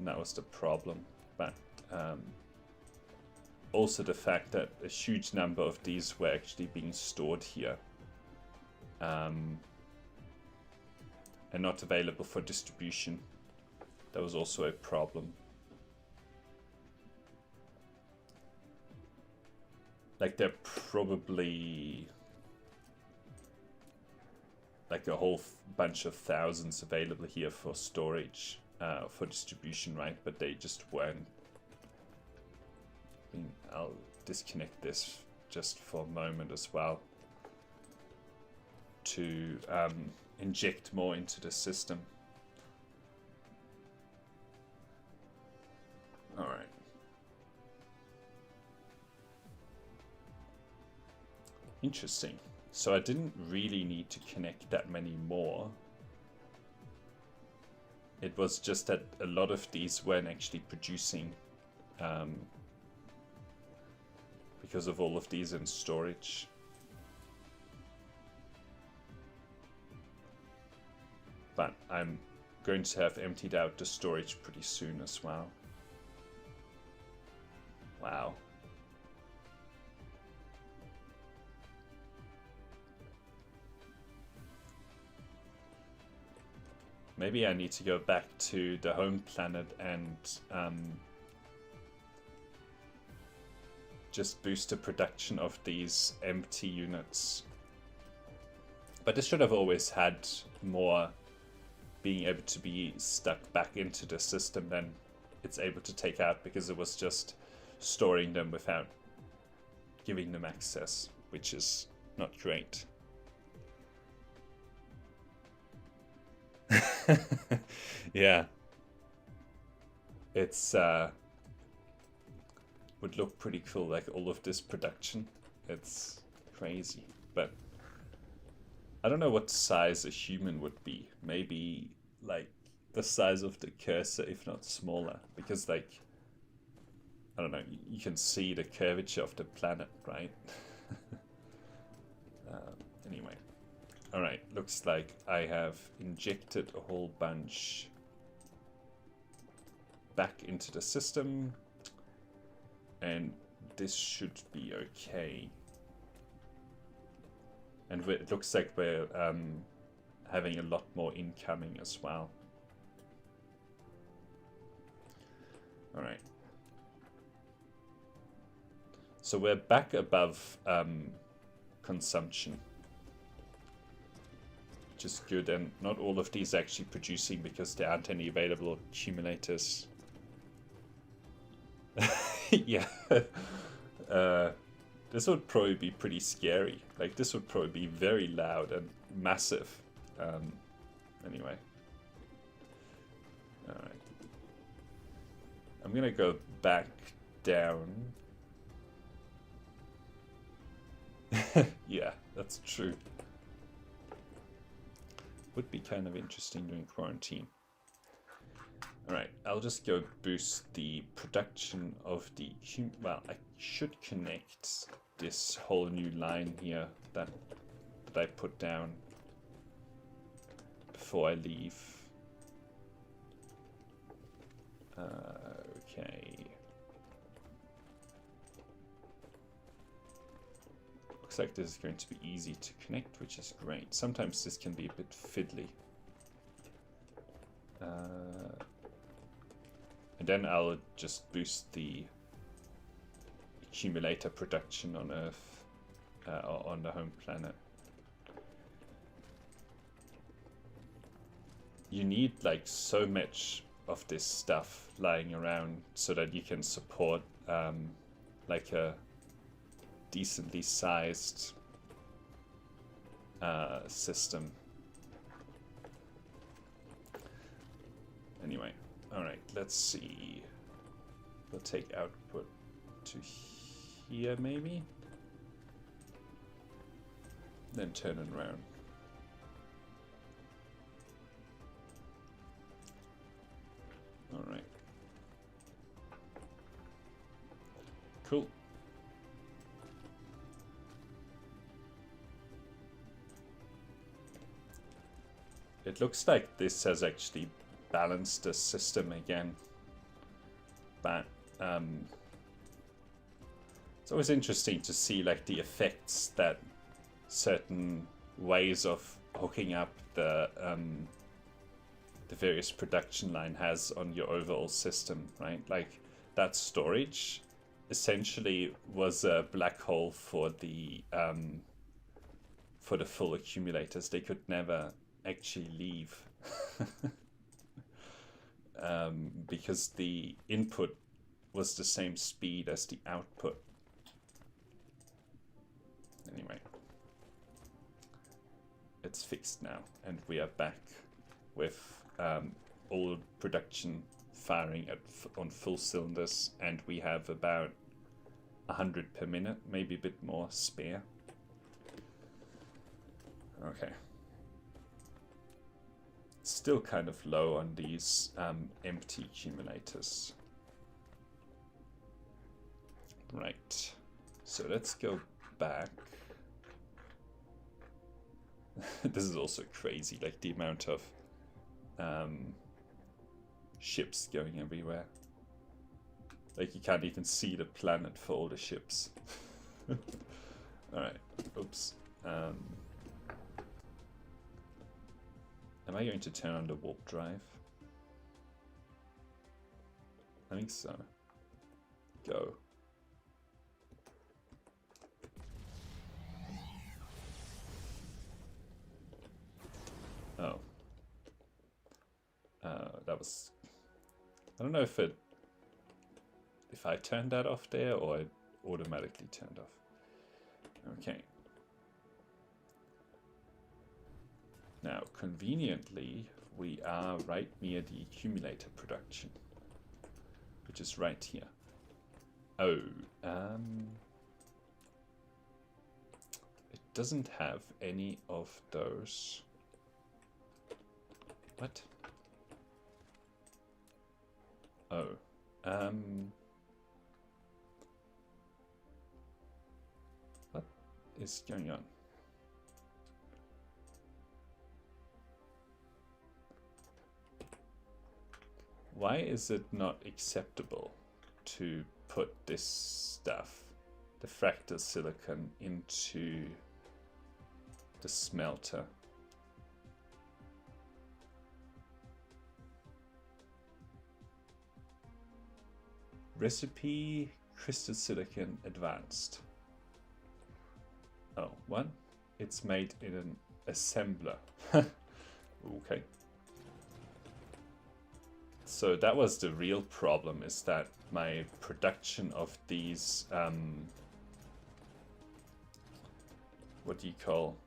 that was the problem, but also the fact that a huge number of these were actually being stored here and not available for distribution. That was also a problem. Like there are probably like a whole bunch of thousands available here for storage, for distribution, right? But they just weren't. I mean, I'll disconnect this just for a moment as well to inject more into the system. All right. Interesting. So I didn't really need to connect that many more. It was just that a lot of these weren't actually producing because of all of these in storage. But I'm going to have emptied out the storage pretty soon as well. Wow. Maybe I need to go back to the home planet and just boost the production of these empty units. But this should have always had more being able to be stuck back into the system than it's able to take out, because it was just storing them without giving them access, which is not great. Yeah, it's would look pretty cool, like all of this production. It's crazy, but I don't know what size a human would be. Maybe like the size of the cursor, if not smaller, because like, I don't know, you can see the curvature of the planet, right? Anyway. Alright, looks like I have injected a whole bunch back into the system, and this should be okay. And it looks like we're having a lot more incoming as well. Alright. So we're back above consumption, which is good, and not all of these are actually producing because there aren't any available accumulators. Yeah. This would probably be pretty scary. Like, this would probably be very loud and massive. Anyway. Alright. I'm gonna go back down. Yeah, that's true. Would be kind of interesting during quarantine. Alright, I'll just go boost the production of the... Well, I should connect this whole new line here that I put down before I leave. Okay. Looks like this is going to be easy to connect, which is great. Sometimes this can be a bit fiddly. And then I'll just boost the accumulator production on Earth, on the home planet. You need like so much of this stuff lying around so that you can support like a decently sized system. Anyway, alright, let's see. We'll take output to here maybe, then turn it around. Alright. Cool. It looks like this has actually balanced the system again, but it's always interesting to see like the effects that certain ways of hooking up the various production line has on your overall system, right? Like that storage essentially was a black hole for the full accumulators. They could never actually leave because the input was the same speed as the output. Anyway, it's fixed now, and we are back with all production firing on full cylinders, and we have about 100 per minute, maybe a bit more spare. Okay. Still kind of low on these empty accumulators. Right. So let's go back. This is also crazy, like the amount of ships going everywhere. Like you can't even see the planet for all the ships. Alright, oops. Am I going to turn on the warp drive? I think so. Go. Oh. That was... I don't know if I turned that off there or it automatically turned off. Okay. Now, conveniently, we are right near the accumulator production, which is right here. Oh, it doesn't have any of those. What? Oh, what is going on? Why is it not acceptable to put this stuff, the fractal silicon, into the smelter? Recipe crystal silicon advanced. Oh, what? It's made in an assembler. Okay. So that was the real problem, is that my production of these, what do you call,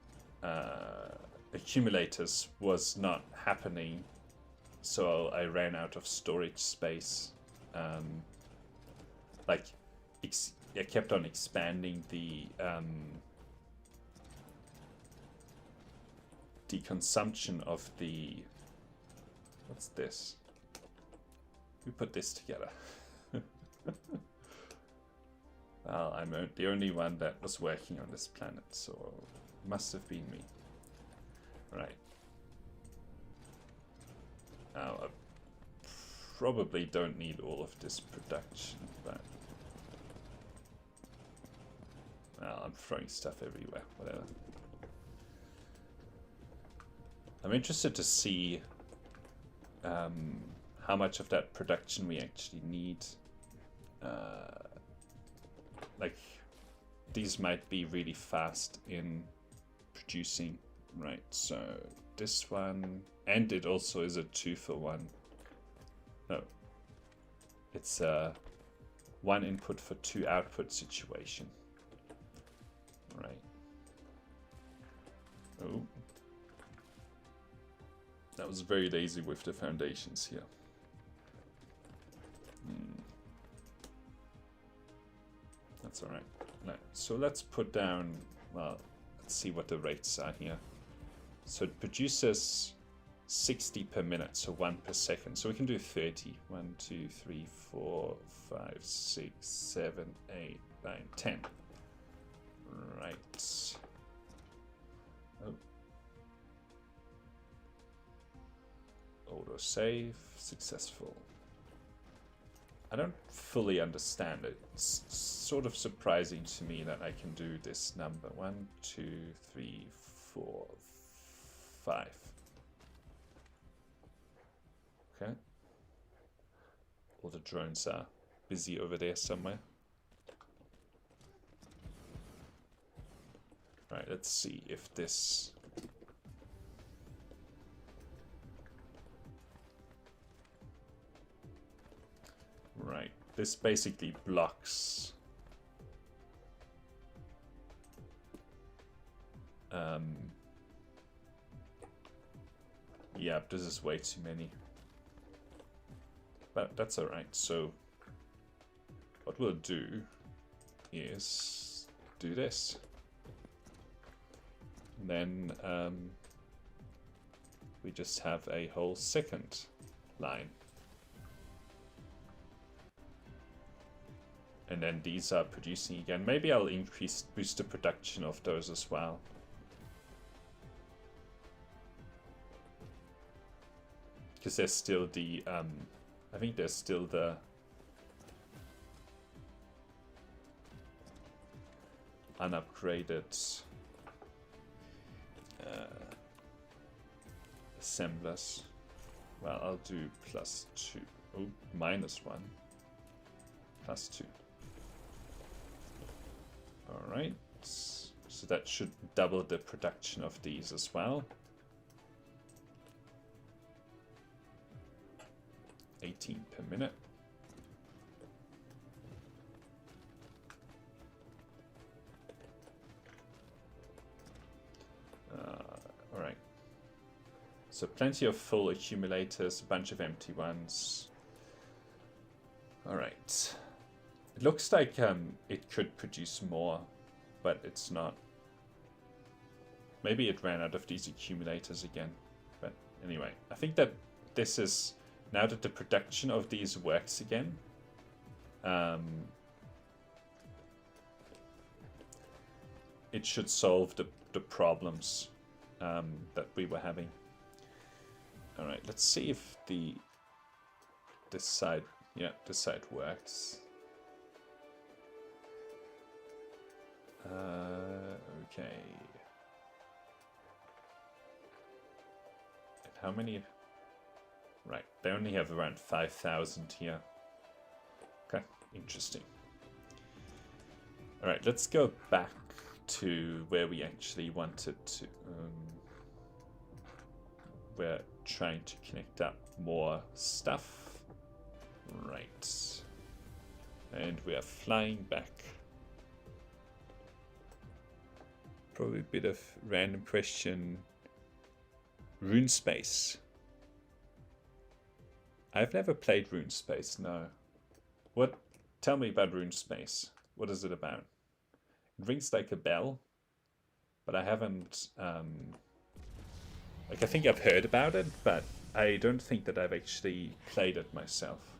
accumulators was not happening. So I ran out of storage space. Like, I kept on expanding the consumption of the, what's this? We put this together. Well, I'm the only one that was working on this planet, so it must have been me. Right. Now, I probably don't need all of this production, but... Well, I'm throwing stuff everywhere, whatever. I'm interested to see how much of that production we actually need. Like, these might be really fast in producing, right? So this one, and it also is a 2-for-1. No, it's a 1 input for 2 output situation, right? Oh, that was very lazy with the foundations here. That's all right. No, so let's put down, well, let's see what the rates are here. So it produces 60 per minute, so 1 per second. So we can do 30. 1, 2, 3, 4, 5, 6, 7, 8, 9, 10. Right. Oh. Auto save, successful. I don't fully understand it. It's sort of surprising to me that I can do this number. 1, 2, 3, 4, 5. Okay. All the drones are busy over there somewhere. Right, let's see if this... Right, this basically blocks yeah, this is way too many. But that's alright, so what we'll do is do this. And then we just have a whole second line. And then these are producing again. Maybe I'll boost the production of those as well. Because there's still the, I think there's still the unupgraded assemblers. Well, I'll do +2. Oh, -1. +2. Alright. So that should double the production of these as well. 18 per minute. Alright. So plenty of full accumulators, a bunch of empty ones. Alright. It looks like it could produce more, but it's not. Maybe it ran out of these accumulators again. But anyway, I think that this is, now that the production of these works again, it should solve the problems that we were having. All right, let's see if this side works. Okay. And how many? Right, they only have around 5,000 here. Okay, interesting. All right, let's go back to where we actually wanted to. We're trying to connect up more stuff. Right. And we are flying back. Probably a bit of random question. RuneSpace. I've never played RuneSpace, no. What? Tell me about RuneSpace. What is it about? It rings like a bell, but I haven't, like, I think I've heard about it, but I don't think that I've actually played it myself.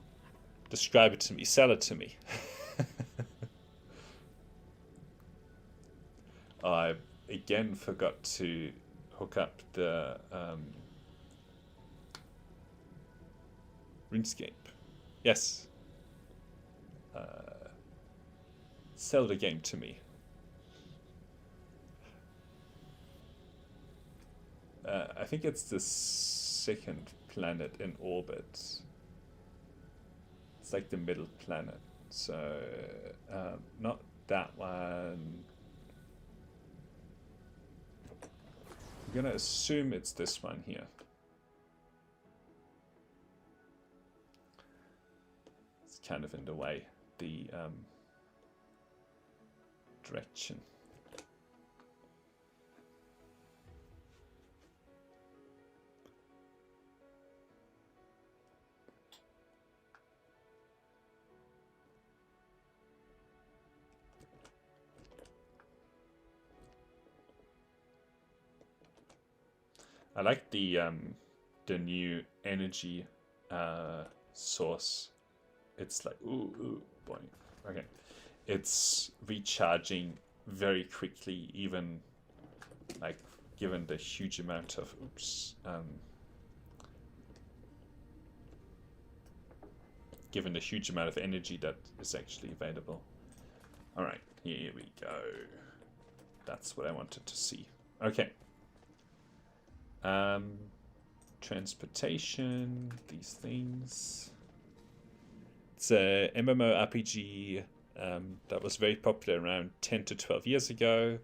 Describe it to me, sell it to me. I again forgot to hook up the RuneScape. Yes. Sell the game to me. I think it's the second planet in orbit. It's like the middle planet. So, not that one. I'm gonna assume it's this one here. It's kind of in the way, the direction. I like the new energy source. It's like ooh boy. Okay, it's recharging very quickly, even like given the huge amount of given the huge amount of energy that is actually available. All right, here we go. That's what I wanted to see. Okay. Transportation, these things. It's a MMORPG that was very popular around 10 to 12 years ago.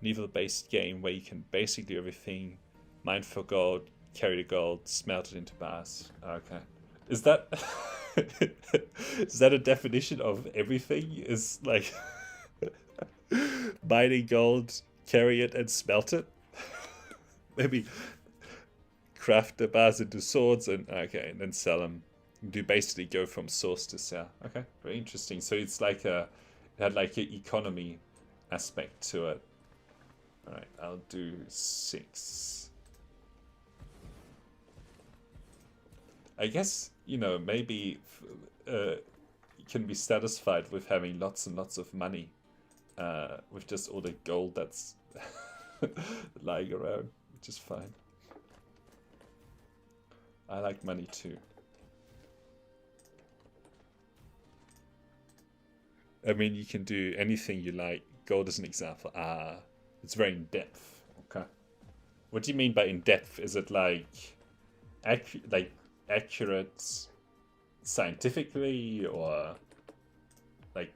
An evil-based game where you can basically do everything. Mine for gold, carry the gold, smelt it into bars. Okay. Is that is that a definition of everything? Is like mining gold, carry it and smelt it? Maybe craft the bars into swords and okay, and then sell them. Do basically go from source to sell. Okay, very interesting. So it's like it had like an economy aspect to it. All right, I'll do 6. I guess, you know, maybe you can be satisfied with having lots and lots of money, with just all the gold that's lying around, which is fine. I like money too. I mean, you can do anything you like. Gold is an example. Ah, it's very in depth. Okay. What do you mean by in depth? Is it like accurate scientifically, or like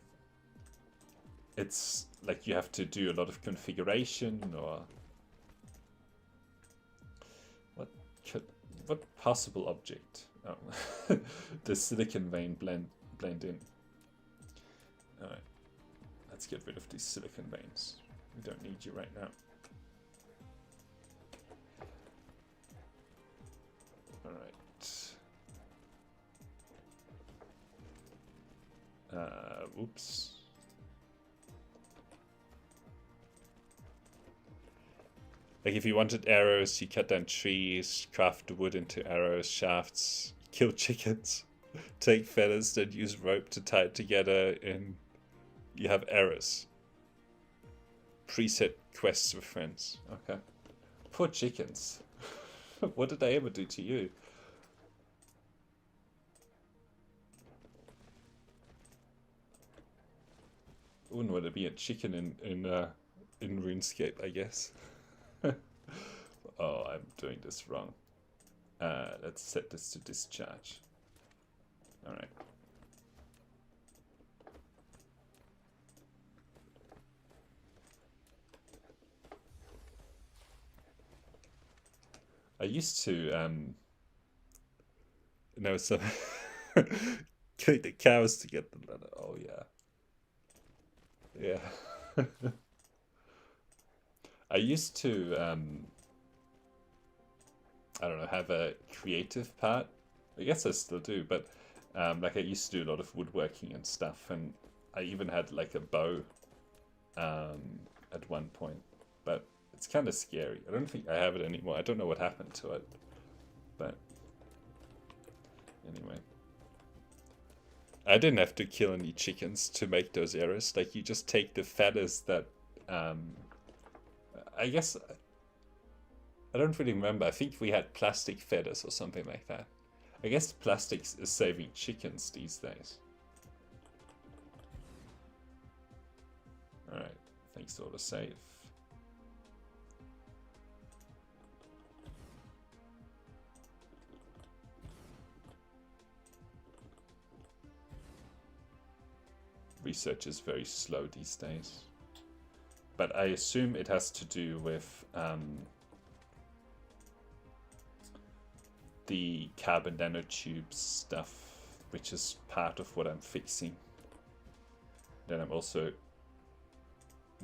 it's like you have to do a lot of configuration, or what possible object? Oh. The silicon vein blend in. All right, let's get rid of these silicon veins. We don't need you right now. All right. Oops. Like if you wanted arrows, you cut down trees, craft wood into arrows, shafts, kill chickens, take feathers, then use rope to tie it together, and you have arrows. Preset quests with friends. Okay. Poor chickens. What did I ever do to you? Wouldn't want to be a chicken in RuneScape, I guess. Oh, I'm doing this wrong. Let's set this to discharge. All right. I used to know some killing the cows to get the leather. Oh yeah. Yeah. I used to I don't know, have a creative part. I guess I still do, but like I used to do a lot of woodworking and stuff, and I even had like a bow at one point, but it's kind of scary. I don't think I have it anymore. I don't know what happened to it, but anyway. I didn't have to kill any chickens to make those arrows. Like, you just take the feathers that, I guess, I don't really remember. I think we had plastic feathers or something like that. I guess plastic is saving chickens these days. Alright, thanks to autosave. Research is very slow these days. But I assume it has to do with the carbon nanotubes stuff, which is part of what I'm fixing. Then I'm also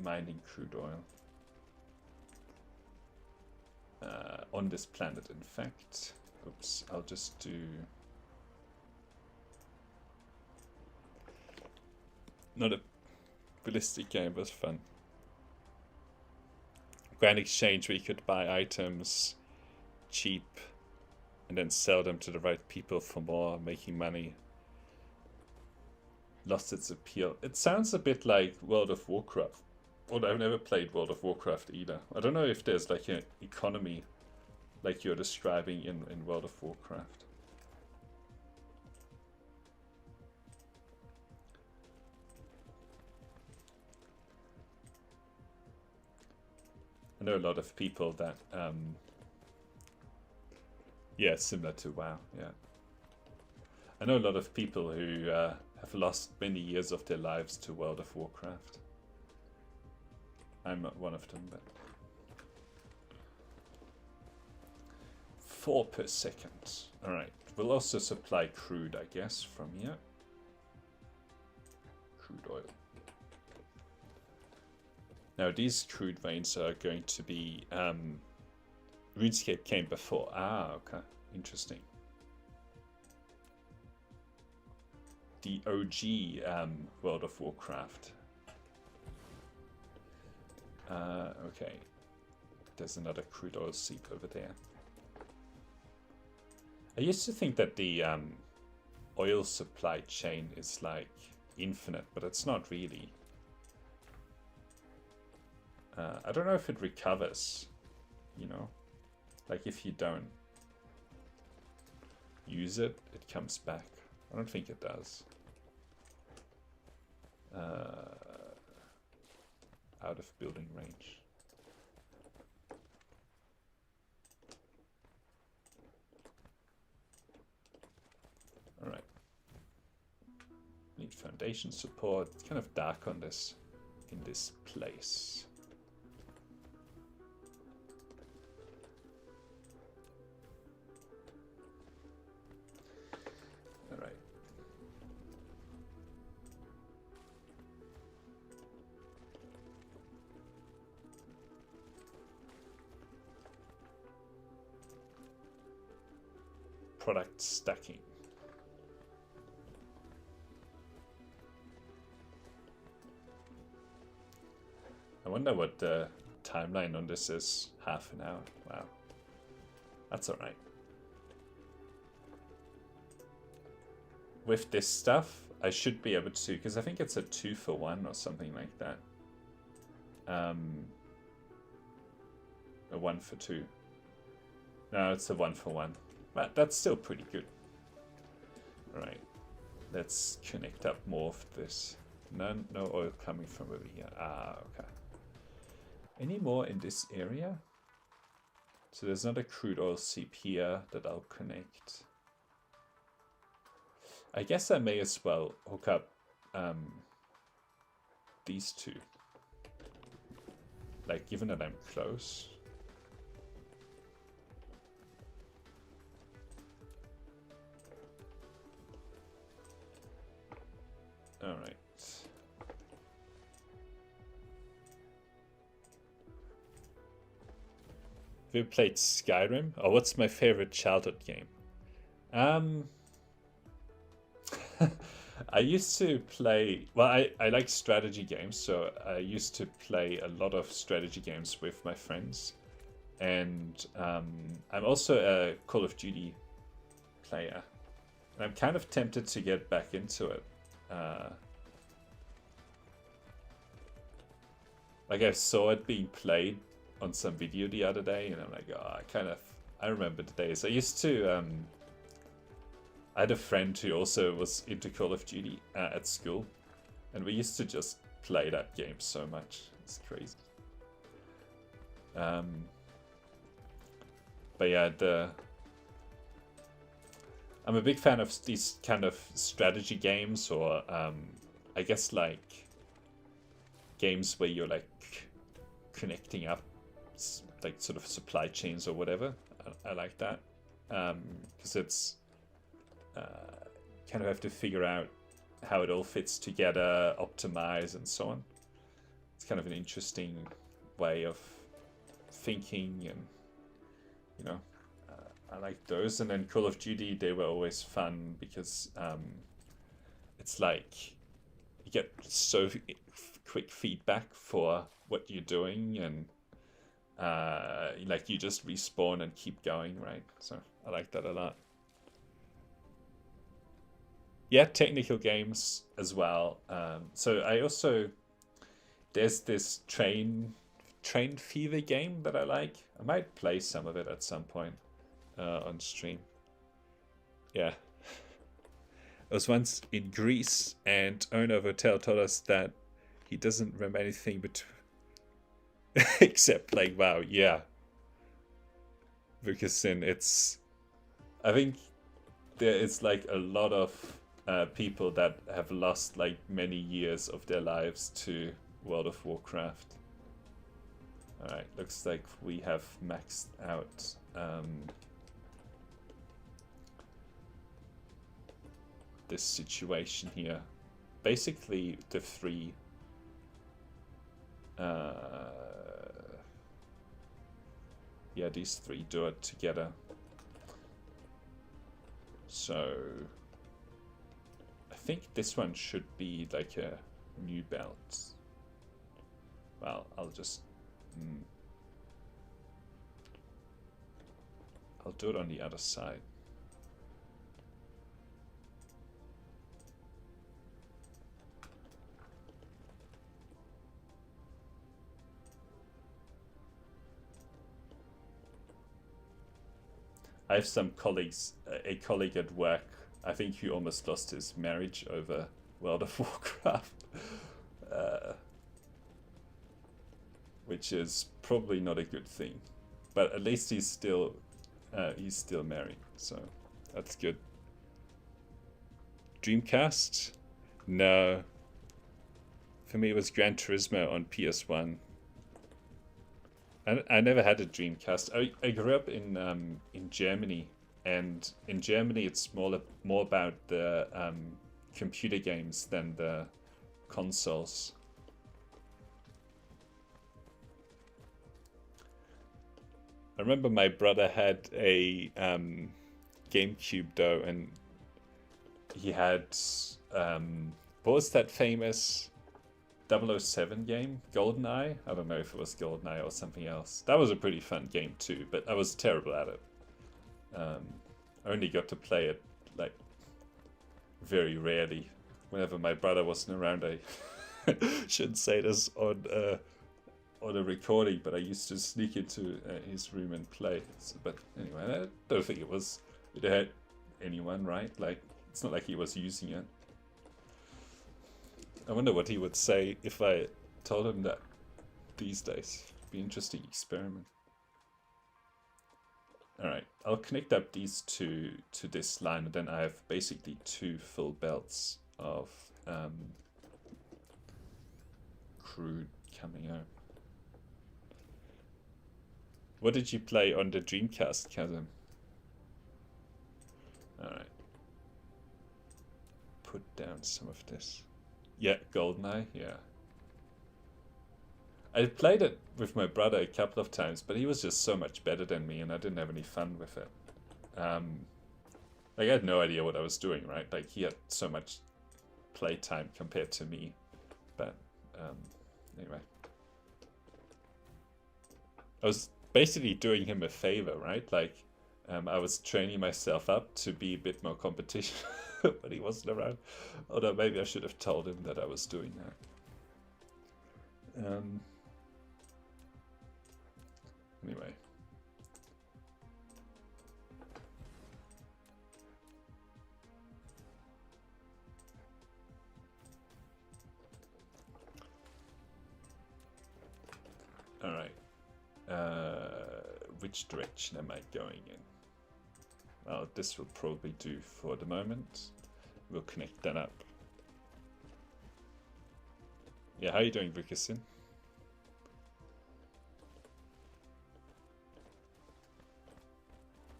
mining crude oil. On this planet, in fact. Oops, I'll just do... Not a ballistic game, but fun. Grand exchange where you could buy items cheap and then sell them to the right people for more, making money. Lost its appeal. It sounds a bit like World of Warcraft. Well, I've never played World of Warcraft either. I don't know if there's like an economy like you're describing in World of Warcraft. I know a lot of people that, yeah, similar to WoW, yeah. I know a lot of people who have lost many years of their lives to World of Warcraft. I'm not one of them, but... 4 per second. Alright, we'll also supply crude, I guess, from here. Crude oil. Now these crude veins are going to be... RuneScape came before. Ah, okay. Interesting. The OG World of Warcraft. Okay. There's another crude oil seep over there. I used to think that the oil supply chain is like infinite, but it's not really. I don't know if it recovers, you know, like if you don't. use it, it comes back. I don't think it does. Out of building range. All right. Need foundation support. It's kind of dark on this, in this place. All right. Product stacking. I wonder what the timeline on this is. Half an hour. Wow. That's alright. With this stuff, I should be able to, because I think it's a 2-for-1 or something like that. A 1-for-2. No, it's a 1-for-1. But that's still pretty good. Alright. Let's connect up more of this. No oil coming from over here. Ah, okay. Any more in this area? So there's not a crude oil seep here that I'll connect. I guess I may as well hook up these two. Like, given that I'm close. All right. Have you played Skyrim? Oh, what's my favorite childhood game? I used to play, well, I like strategy games, so I used to play a lot of strategy games with my friends. And I'm also a Call of Duty player. And I'm kind of tempted to get back into it. Like I saw it being played on some video the other day, and I'm like, oh, I remember the days. I used to, I had a friend who also was into Call of Duty at school, and we used to just play that game so much. It's crazy. But yeah, I'm a big fan of these kind of strategy games, or I guess like games where you're like connecting up like sort of supply chains or whatever. I like that because it's kind of have to figure out how it all fits together, optimize, and so on. It's kind of an interesting way of thinking, and you know, I like those. And then Call of Duty, they were always fun because it's like you get so quick feedback for what you're doing, and like you just respawn and keep going, right? So I like that a lot. Yeah, technical games as well. So I also, there's this train fever game that I like. I might play some of it at some point on stream. Yeah. I was once in Greece, and owner of hotel told us that he doesn't remember anything but except like, wow, yeah. Because then it's, I think there is like a lot of people that have lost like many years of their lives to World of Warcraft. Alright, looks like we have maxed out this situation here. Basically the three yeah, these three do it together. So I think this one should be like a new belt. Well, I'll just I'll do it on the other side. I have some colleagues, a colleague at work, I think he almost lost his marriage over World of Warcraft, uh, which is probably not a good thing. But at least he's still married, so that's good. Dreamcast? No. For me, it was Gran Turismo on PS1. I never had a Dreamcast. I grew up in Germany, and in Germany, it's more about the computer games than the consoles. I remember my brother had a GameCube though, and he had what was that famous 007 game? GoldenEye? I don't know if it was GoldenEye or something else. That was a pretty fun game too, but I was terrible at it. I only got to play it like very rarely. Whenever my brother wasn't around, I shouldn't say this on a recording, but I used to sneak into his room and play. So, but anyway, I don't think it hurt anyone, right? Like, it's not like he was using it. I wonder what he would say if I told him that these days. It'd be an interesting experiment. Alright, I'll connect up these two to this line, and then I have basically 2 full belts of crude coming out. What did you play on the Dreamcast, Kazim? Alright. Put down some of this. Yeah, GoldenEye, yeah. I played it with my brother a couple of times, but he was just so much better than me, and I didn't have any fun with it. Like, I had no idea what I was doing, right? Like, he had so much playtime compared to me. But, anyway. I was basically doing him a favor, right? Like, I was training myself up to be a bit more competition when he wasn't around. Although maybe I should have told him that I was doing that. Anyway. Alright. Which direction am I going in? Well, this will probably do for the moment. We'll connect that up. Yeah, how are you doing, Vickerson?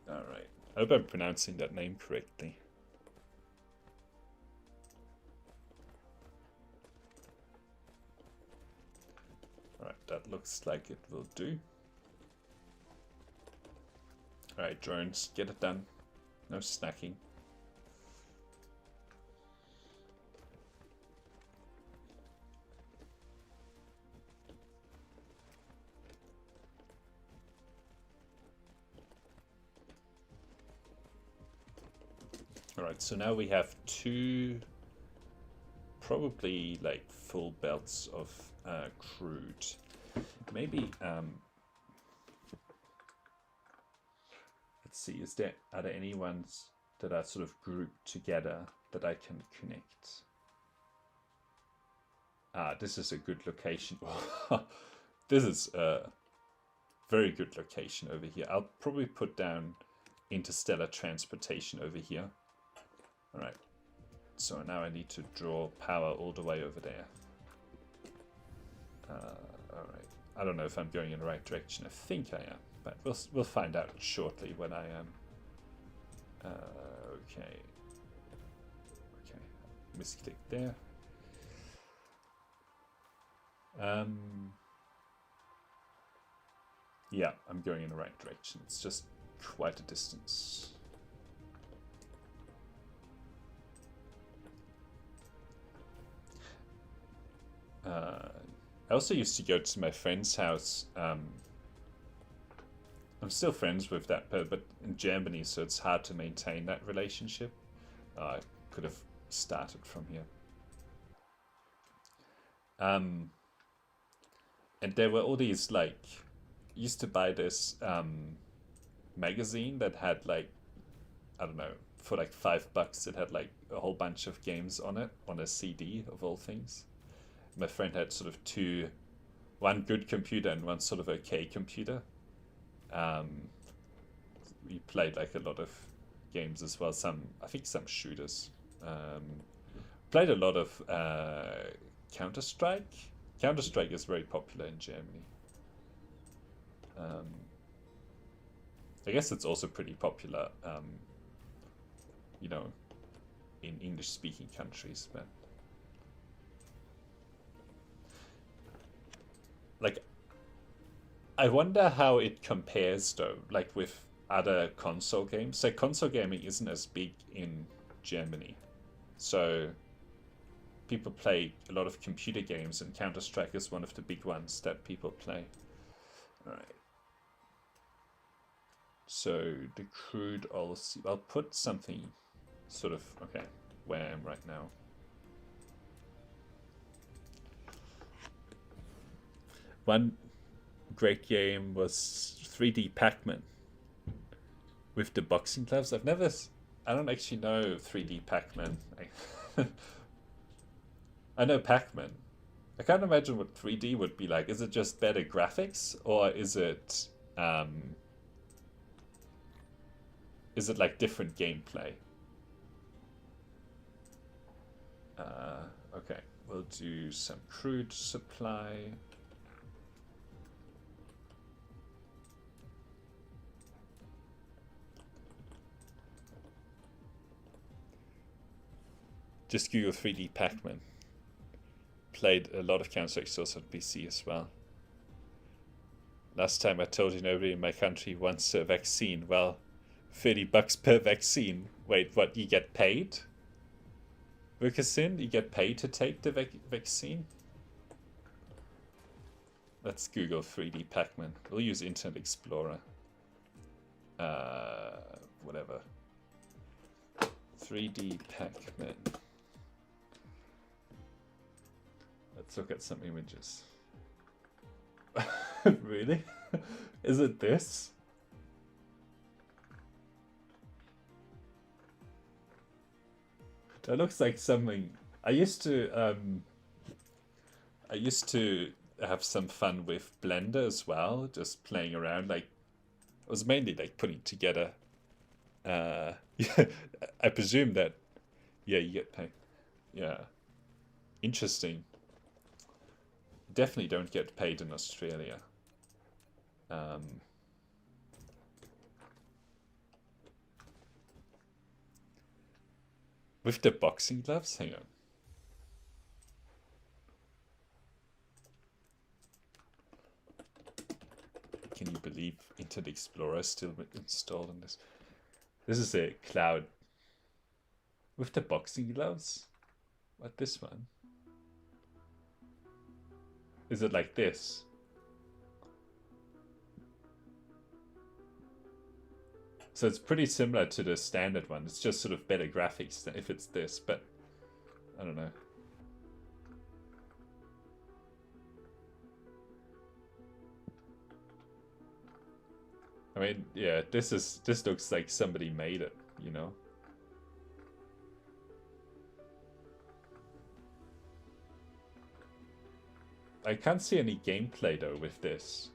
Alright. I hope I'm pronouncing that name correctly. Alright, that looks like it will do. Alright, drones, get it done. No snacking. Alright, so now we have 2 probably like full belts of crude. Maybe let's see, are there any ones that are sort of grouped together that I can connect? Ah, this is a good location. This is a very good location over here. I'll probably put down interstellar transportation over here. Alright, so now I need to draw power all the way over there. Alright, I don't know if I'm going in the right direction. I think I am, but we'll find out shortly when I am. Okay, misclick there. Yeah, I'm going in the right direction. It's just quite a distance. I also used to go to my friend's house. I'm still friends with that, but in Germany, so it's hard to maintain that relationship. I could have started from here. And there were all these, like, used to buy this magazine that had like, I don't know, for like $5 it had like a whole bunch of games on it on a CD of all things. My friend had sort of two, one good computer and one sort of okay computer. We played like a lot of games as well. I think some shooters. Played a lot of Counter Strike. Counter Strike is very popular in Germany. I guess it's also pretty popular, you know, in English-speaking countries, but like, I wonder how it compares though, like with other console games. So console gaming isn't as big in Germany, so people play a lot of computer games, and Counter Strike is one of the big ones that people play. All right. So the crude, I'll put something sort of, okay, where I am right now. One great game was 3D Pac-Man with the boxing gloves. I don't actually know 3D Pac-Man. I know Pac-Man. I can't imagine what 3D would be like. Is it just better graphics, or is it like different gameplay? Okay, we'll do some crude supply. Just Google 3D Pac-Man. Played a lot of Counter-Strike source on PC as well. Last time I told you nobody in my country wants a vaccine. Well, $30 per vaccine. Wait, what? You get paid? Wilkerson, you get paid to take the vaccine? Let's Google 3D Pac-Man. We'll use Internet Explorer. Whatever. 3D Pac-Man. Let's look at some images. Really? Is it this? That looks like something. I used to have some fun with Blender as well, just playing around. Like, I was mainly like putting together. I presume that, yeah, you get paid. Yeah, interesting. Definitely don't get paid in Australia. With the boxing gloves? Hang on. Can you believe Internet Explorer is still installed on this? This is a cloud. With the boxing gloves? What, this one? Is it like this? So it's pretty similar to the standard one. It's just sort of better graphics than if it's this, but I don't know. I mean, yeah, this looks like somebody made it, you know? I can't see any gameplay though with this.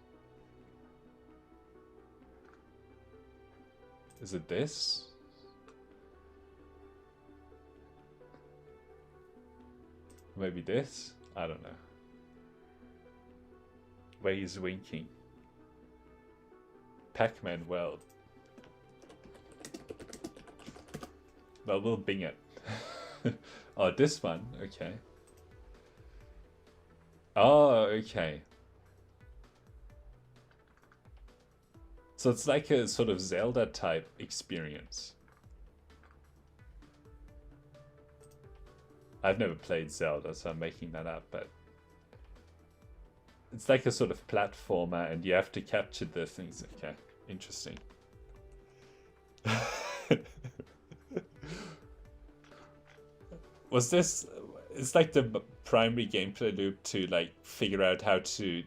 Is it this? Maybe this? I don't know. Where he's winking. Pac-Man World. Well, we'll Bing it. Oh, this one? Okay. Oh, okay. So it's like a sort of Zelda type experience. I've never played Zelda, so I'm making that up, but it's like a sort of platformer and you have to capture the things. Okay, interesting. Was this, it's like the primary gameplay loop to like figure out how to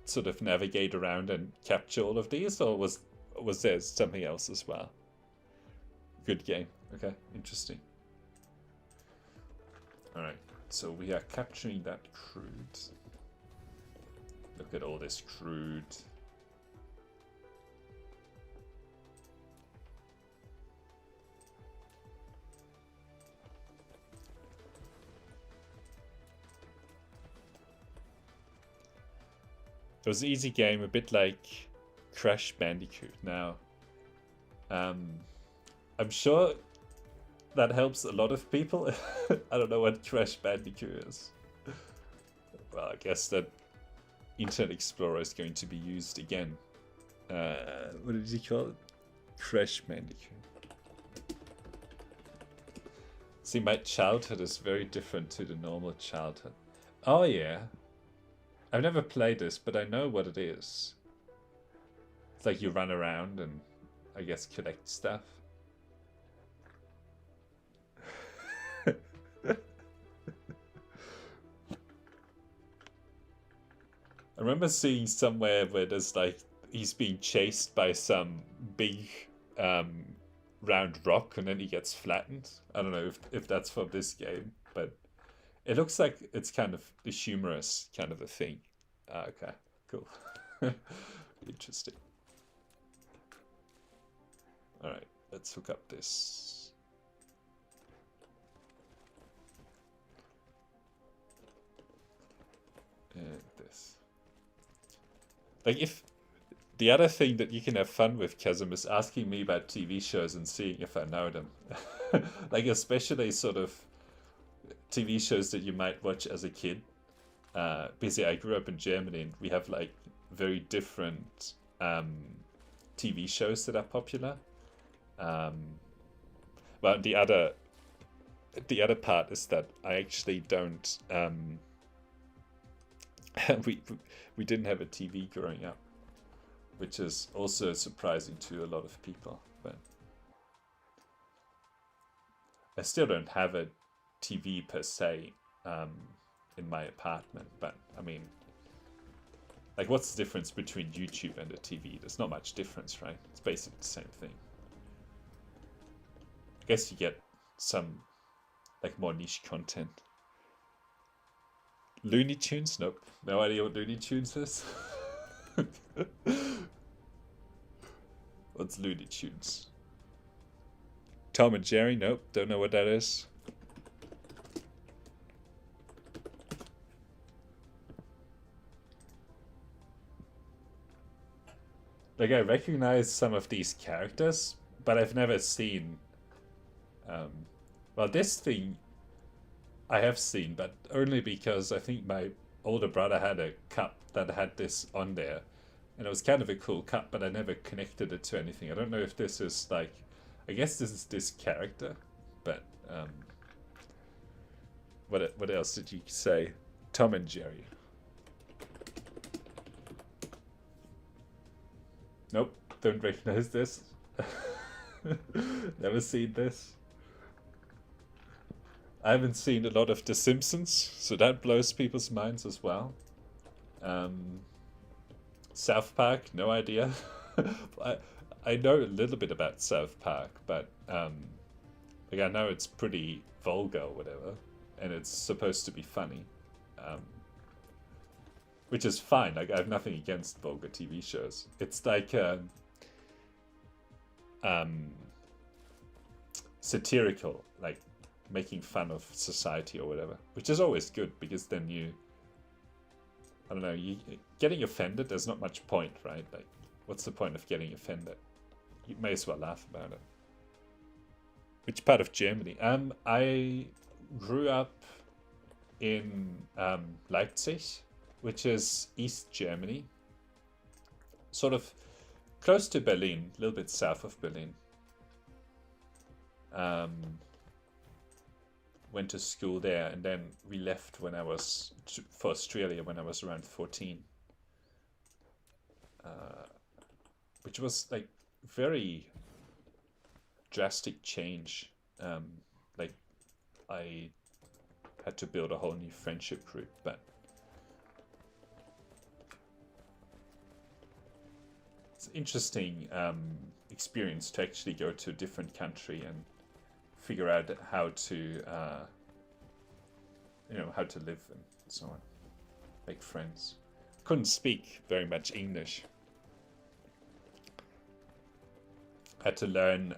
sort of navigate around and capture all of these, or was there something else as well? Good game. Okay, interesting. Alright, so we are capturing that crude. Look at all this crude. It was an easy game, a bit like Crash Bandicoot. Now, I'm sure that helps a lot of people. I don't know what Crash Bandicoot is. Well, I guess that Internet Explorer is going to be used again. What did you call it? Crash Bandicoot. See, my childhood is very different to the normal childhood. Oh yeah. I've never played this, but I know what it is. It's like you run around and, I guess, collect stuff. I remember seeing somewhere where there's like, he's being chased by some big round rock and then he gets flattened. I don't know if that's from this game, but it looks like it's kind of the humorous kind of a thing. Okay, cool. Interesting. Alright, let's hook up this. And this. Like, if the other thing that you can have fun with, Chasm, is asking me about TV shows and seeing if I know them. Like, especially sort of TV shows that you might watch as a kid. Because I grew up in Germany and we have like very different TV shows that are popular. But the other part is that I actually don't. We didn't have a TV growing up, which is also surprising to a lot of people. But I still don't have a TV per se in my apartment. But I mean, like, what's the difference between YouTube and a TV? There's not much difference, right? It's basically the same thing. I guess you get some like more niche content. Looney Tunes? Nope. No idea what Looney Tunes is. What's Looney Tunes? Tom and Jerry? Nope. Don't know what that is. Like, I recognize some of these characters, but I've never seen... well, this thing I have seen, but only because I think my older brother had a cup that had this on there. And it was kind of a cool cup, but I never connected it to anything. I don't know if this is like... I guess this is this character, but... What else did you say? Tom and Jerry. Nope, don't recognize this. Never seen this. I haven't seen a lot of The Simpsons, so that blows people's minds as well. South Park, no idea. I know a little bit about South Park, but like, I know it's pretty vulgar or whatever, and it's supposed to be funny. Which is fine. Like, I have nothing against vulgar TV shows. It's like satirical, like making fun of society or whatever, which is always good, because then you, I don't know, you getting offended, there's not much point, right? Like, what's the point of getting offended? You may as well laugh about it. Which part of Germany? I grew up in Leipzig, which is East Germany, sort of close to Berlin, a little bit south of Berlin. Went to school there, and then we left when I was for Australia when I was around 14, which was like very drastic change. Like, I had to build a whole new friendship group, but it's interesting experience to actually go to a different country and figure out how to, how to live and so on, make friends. Couldn't speak very much English. Had to learn,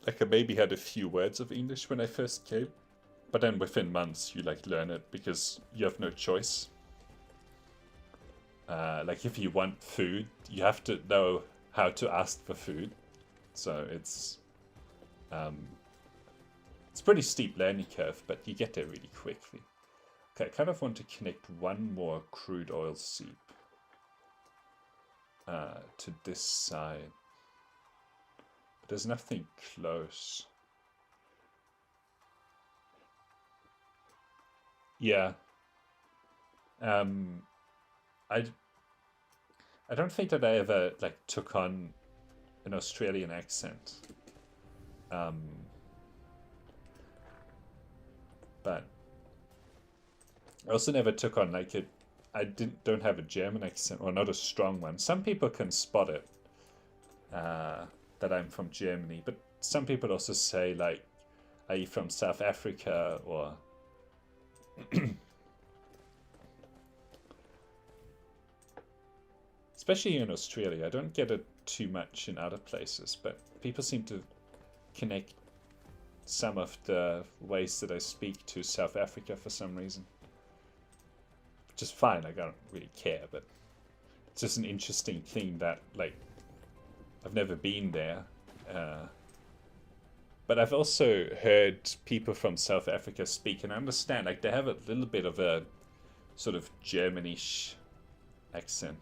like I maybe had a few words of English when I first came, but then within months you like learn it because you have no choice. Like if you want food, you have to know how to ask for food. So it's a pretty steep learning curve, but you get there really quickly. Okay, I kind of want to connect one more crude oil seep to this side. But there's nothing close. Yeah. I don't think that I ever like took on an Australian accent. But I also never took on like I don't have a German accent, or not a strong one. Some people can spot it, that I'm from Germany, but some people also say like, are you from South Africa, or especially in Australia. I don't get it too much in other places, but people seem to connect some of the ways that I speak to South Africa for some reason. Which is fine, I don't really care, but it's just an interesting thing that, like, I've never been there. But I've also heard people from South Africa speak, and I understand, like, they have a little bit of a sort of Germanish accent.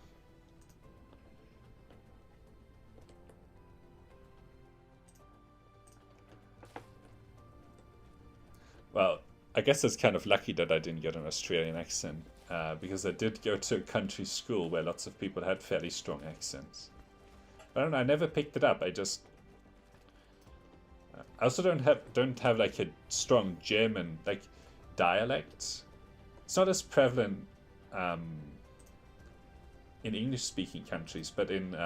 Well, I guess it's kind of lucky that I didn't get an Australian accent, because I did go to a country school where lots of people had fairly strong accents. I don't know, I never picked it up. I also don't have like a strong German like dialect. It's not as prevalent in English speaking countries, but in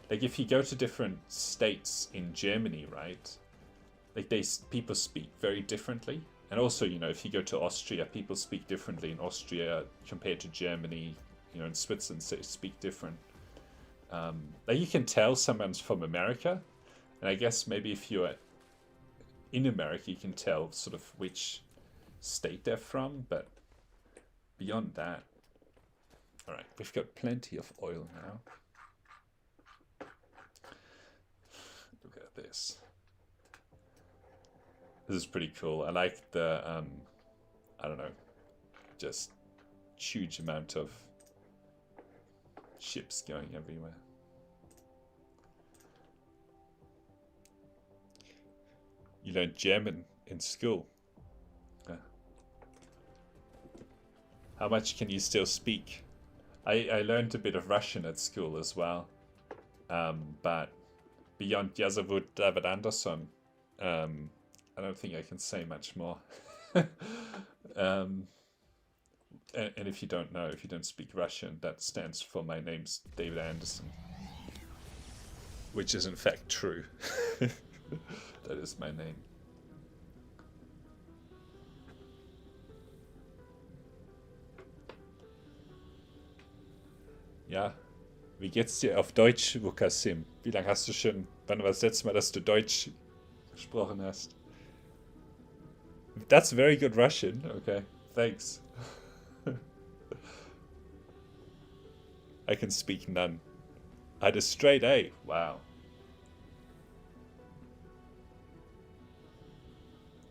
like if you go to different states in Germany, right? Like people speak very differently, and also if you go to Austria, people speak differently in Austria compared to Germany. In Switzerland, they speak different. Like you can tell someone's from America, and I guess maybe if you're in America, you can tell sort of which state they're from. But beyond that, all right, we've got plenty of oil now. Look at this. This is pretty cool. I like the, I don't know, just huge amount of ships going everywhere. You learned German in school. How much can you still speak? I learned a bit of Russian at school as well. But beyond Ja zawód David Anderson, I don't think I can say much more. And if you don't know, if you don't speak Russian, that stands for my name's David Anderson. Which is in fact true. That is my name. Ja, wie geht's dir auf Deutsch, Wukasim? Wie lange hast du schon, wann war das letzte Mal, dass du Deutsch gesprochen hast? That's very good Russian. Okay, thanks. I can speak none. I had a straight A. Wow.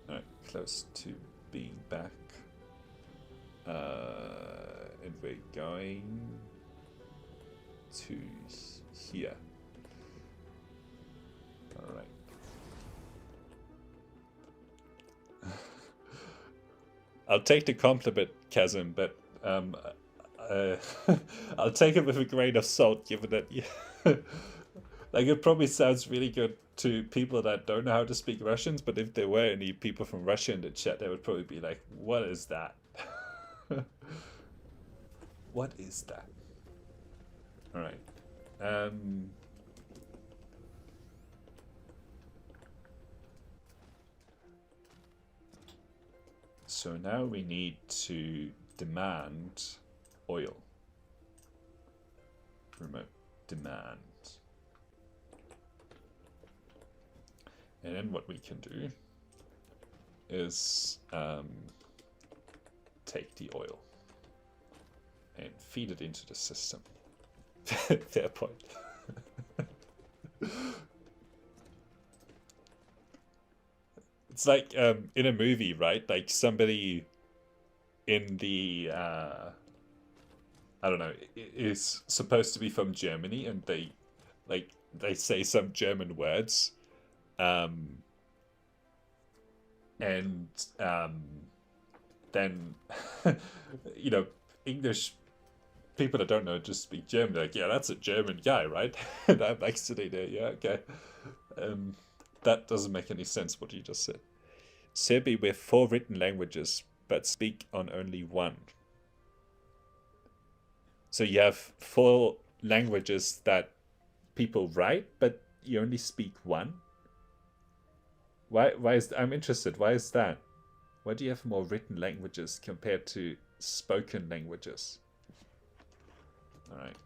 Alright, close to being back. And we're going to here. Alright. I'll take the compliment, Kazim, but I'll take it with a grain of salt, given that like it probably sounds really good to people that don't know how to speak Russians, but if there were any people from Russia in the chat, they would probably be like, "What is that?" What is that? All right. So now we need to demand oil. Remote demand. And then what we can do is take the oil and feed it into the system. Fair point. It's like in a movie, right? Like somebody in the I don't know, is supposed to be from Germany, and they say some German words, and then you know, English people that don't know just speak German. They're like, yeah, that's a German guy, right? And I'm like sitting there, yeah, okay. That doesn't make any sense what you just said. Serbi with 4 written languages, but speak on only 1. So you have 4 languages that people write, but you only speak 1. Why is I'm interested. Why is that? Why do you have more written languages compared to spoken languages? All right.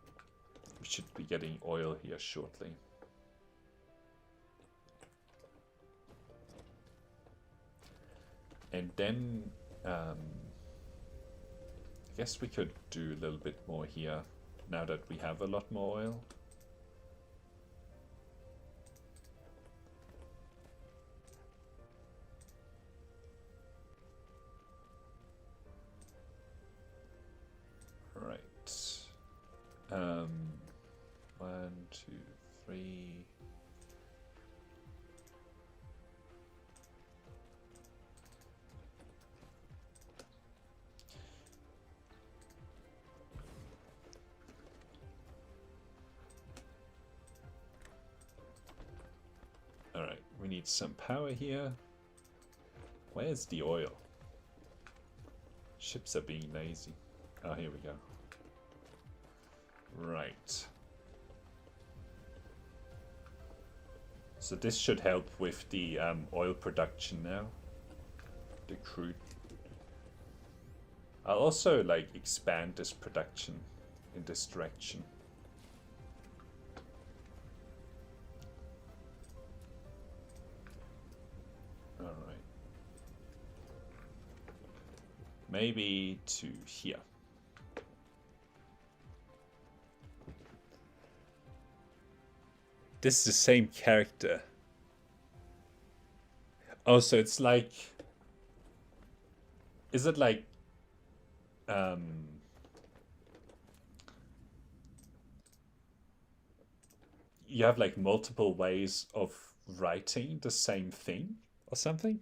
We should be getting oil here shortly. And then I guess we could do a little bit more here now that we have a lot more oil. Right. 1, 2, 3. Alright, we need some power here. Where's the oil? Ships are being lazy. Oh, here we go. Right. So this should help with the oil production now. The crude. I'll also like expand this production in this direction. Alright. Maybe to here. This is the same character. Oh, so it's like... Is it like... you have like multiple ways of writing the same thing or something?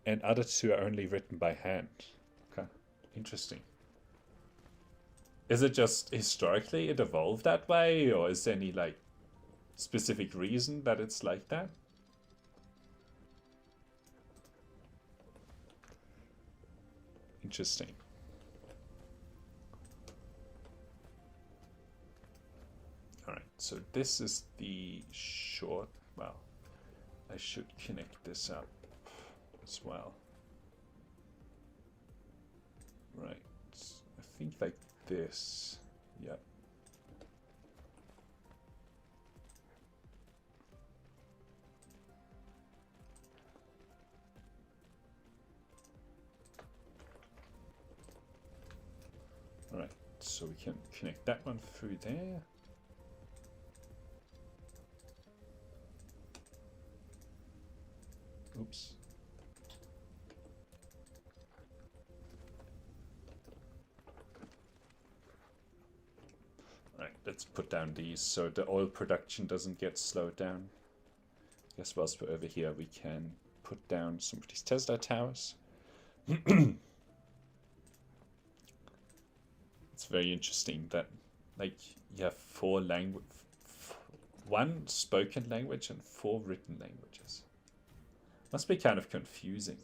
And other 2 are only written by hand. Okay, interesting. Is it just historically it evolved that way, or is there any like specific reason that it's like that? Interesting. All right, so this is the short. Well, I should connect this up as well. Right, I think like this. Yep. All right, so we can connect that one through there. Oops. Right, let's put down these so the oil production doesn't get slowed down. I guess whilst we're over here, we can put down some of these Tesla towers. It's very interesting that, like, you have 4 language, 1 spoken language and 4 written languages. Must be kind of confusing.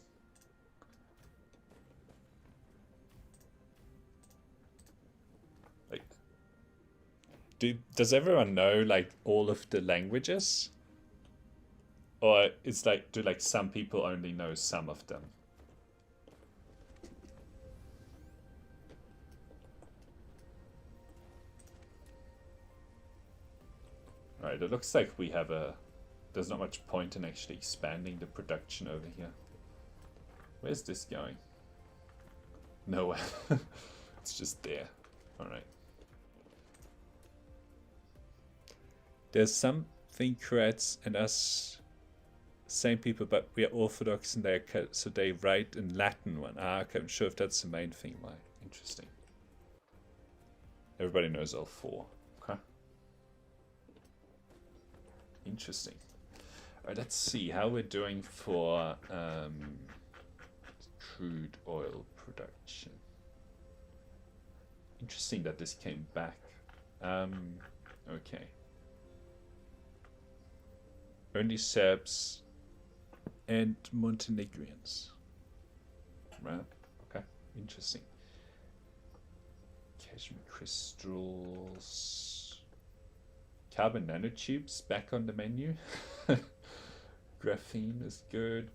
Does everyone know like all of the languages? Or it's like, do like some people only know some of them? Alright, it looks like we have there's not much point in actually expanding the production over here. Where's this going? Nowhere. It's just there. Alright. There's something Croats and us same people, but we are Orthodox and they're so they write in Latin one. Ah, okay, I'm sure if that's the main thing. Why? Interesting. Everybody knows all four. Okay. Interesting. Alright, let's see how we're doing for crude oil production. Interesting that this came back. Okay. Only Serbs and Montenegrins. Right. Okay. Interesting. Cashmere crystals. Carbon nanotubes back on the menu. Graphene is good.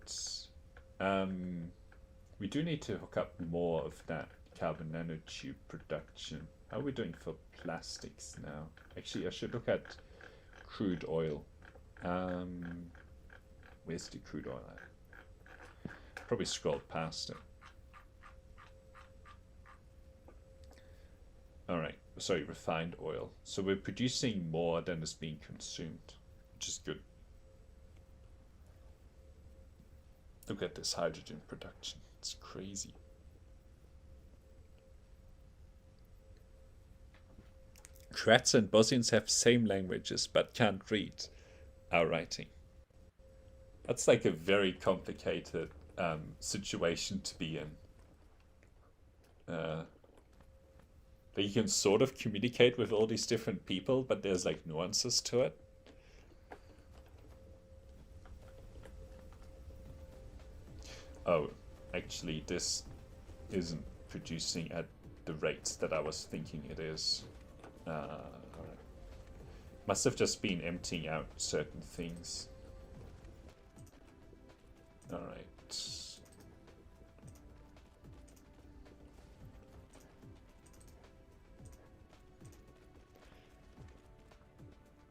We do need to hook up more of that carbon nanotube production. How are we doing for plastics now? Actually, I should look at crude oil. Where's the crude oil at? Probably scrolled past it. Alright, sorry, refined oil. So we're producing more than is being consumed, which is good. Look at this hydrogen production. It's crazy. Croats and Bosnians have same languages but can't read our writing. That's like a very complicated situation to be in. You can sort of communicate with all these different people, but there's like nuances to it. Oh, actually, this isn't producing at the rates that I was thinking it is. Alright. Must have just been emptying out certain things. Alright.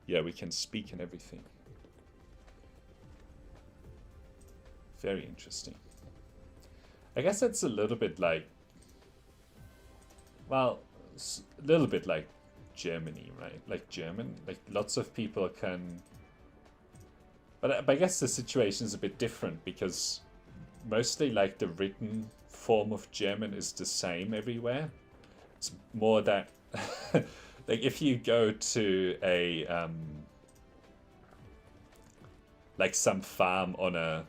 Yeah, we can speak and everything. Very interesting. I guess that's a little bit like, well, a little bit like Germany, right? Like German, like lots of people can, but I guess the situation is a bit different because mostly like the written form of German is the same everywhere. It's more that like if you go to a like some farm on a,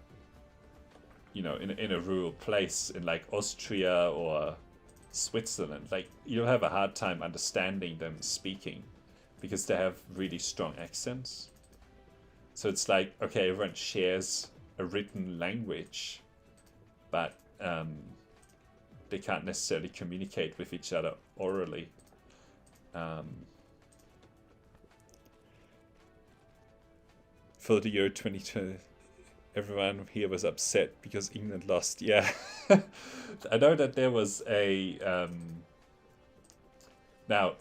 you know, in a rural place in like Austria or Switzerland, like you'll have a hard time understanding them speaking because they have really strong accents. So it's like, okay, everyone shares a written language, but they can't necessarily communicate with each other orally. For the year 2020, everyone here was upset because England lost. Yeah, I know that there was a. Now,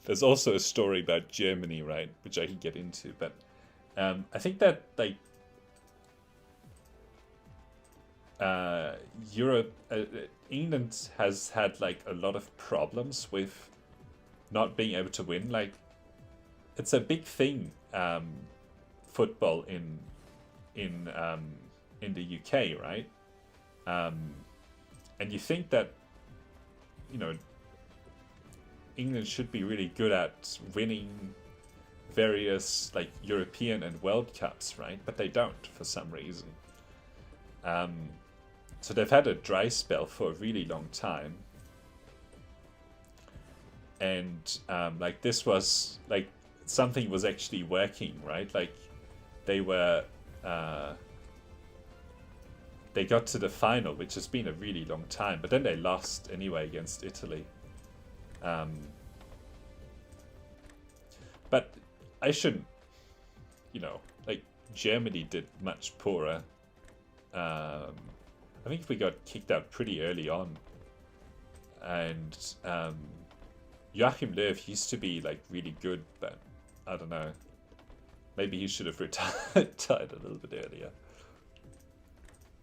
there's also a story about Germany, right, which I can get into, but I think that like Europe, England has had like a lot of problems with not being able to win. Like, it's a big thing, football in the UK, right? And you think that, you know, England should be really good at winning various like European and World Cups, right? But they don't for some reason. So they've had a dry spell for a really long time. And like this was like something was actually working, right? Like they were they got to the final, which has been a really long time, but then they lost anyway against Italy. But I shouldn't, like Germany did much poorer. I think we got kicked out pretty early on, and Joachim Löw used to be like really good, but I don't know. Maybe he should have retired a little bit earlier.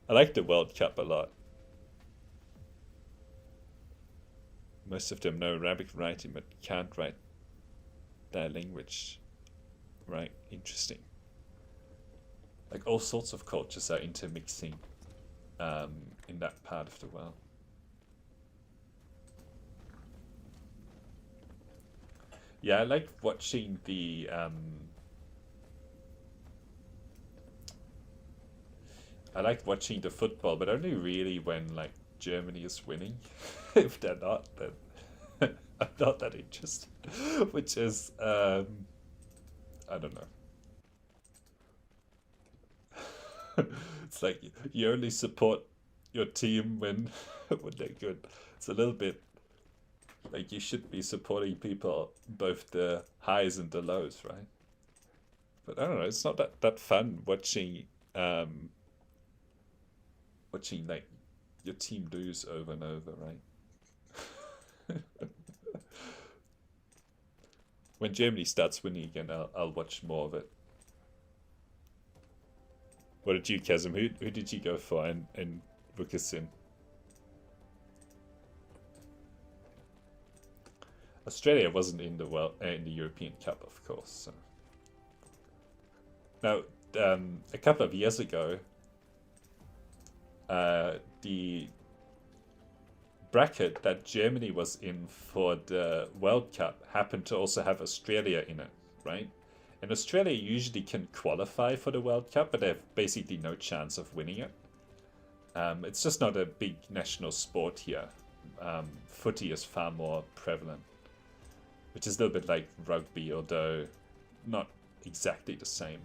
I like the World Cup a lot. Most of them know Arabic writing but can't write their language. Right, interesting. Like all sorts of cultures are intermixing in that part of the world. Yeah, I like watching the football, but only really when like Germany is winning. If they're not, then I'm not that interested. Which is I don't know. It's like you only support your team when when they're good. It's a little bit like you should be supporting people both the highs and the lows, right? But I don't know. It's not that fun um, watching like your team lose over and over, right? When Germany starts winning again, I'll watch more of it. What did you, Kazim? Who did you go for in Vukasin? Australia wasn't in the European Cup, of course. So. Now, a couple of years ago, the bracket that Germany was in for the World Cup happened to also have Australia in it, right? And Australia usually can qualify for the World Cup, but they have basically no chance of winning it. It's just not a big national sport here. Footy is far more prevalent, which is a little bit like rugby, although not exactly the same.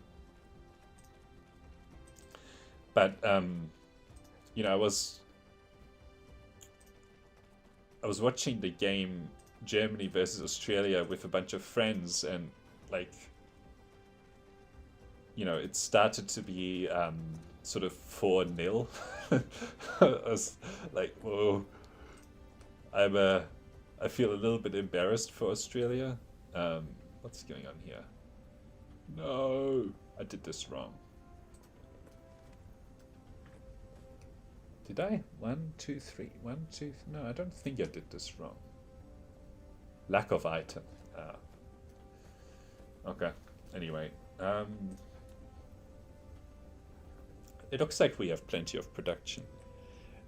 But I was watching the game Germany versus Australia with a bunch of friends, and like, it started to be sort of 4-0. I was like, whoa, I feel a little bit embarrassed for Australia. What's going on here? No, I did this wrong. Did I? 1, 2, 3. 1, 2. No, I don't think I did this wrong. Lack of item. Okay. Anyway, it looks like we have plenty of production.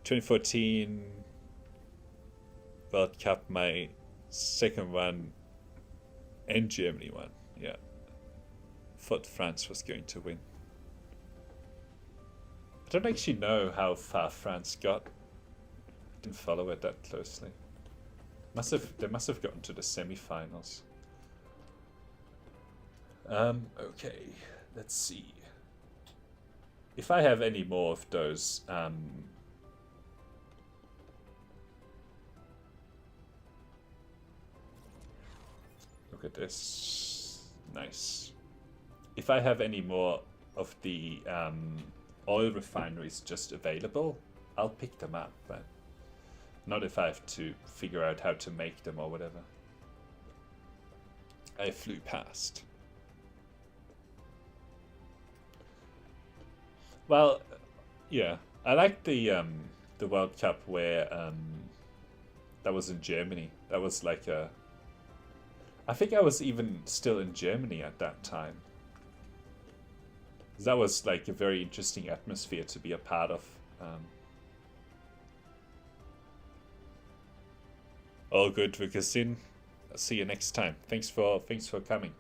2014 World Cup, my second one, and Germany one. Yeah. Thought France was going to win. I don't actually know how far France got. Didn't follow it that closely. They must have gotten to the semi-finals. Okay, let's see. If I have any more of those, look at this. Nice. If I have any more of the oil refineries just available, I'll pick them up, but not if I have to figure out how to make them or whatever. I flew past. Well, yeah, I like the World Cup where that was in Germany. That was like I think I was even still in Germany at that time. That was like a very interesting atmosphere to be a part of. All good, Vukasin. I'll see you next time. Thanks for coming.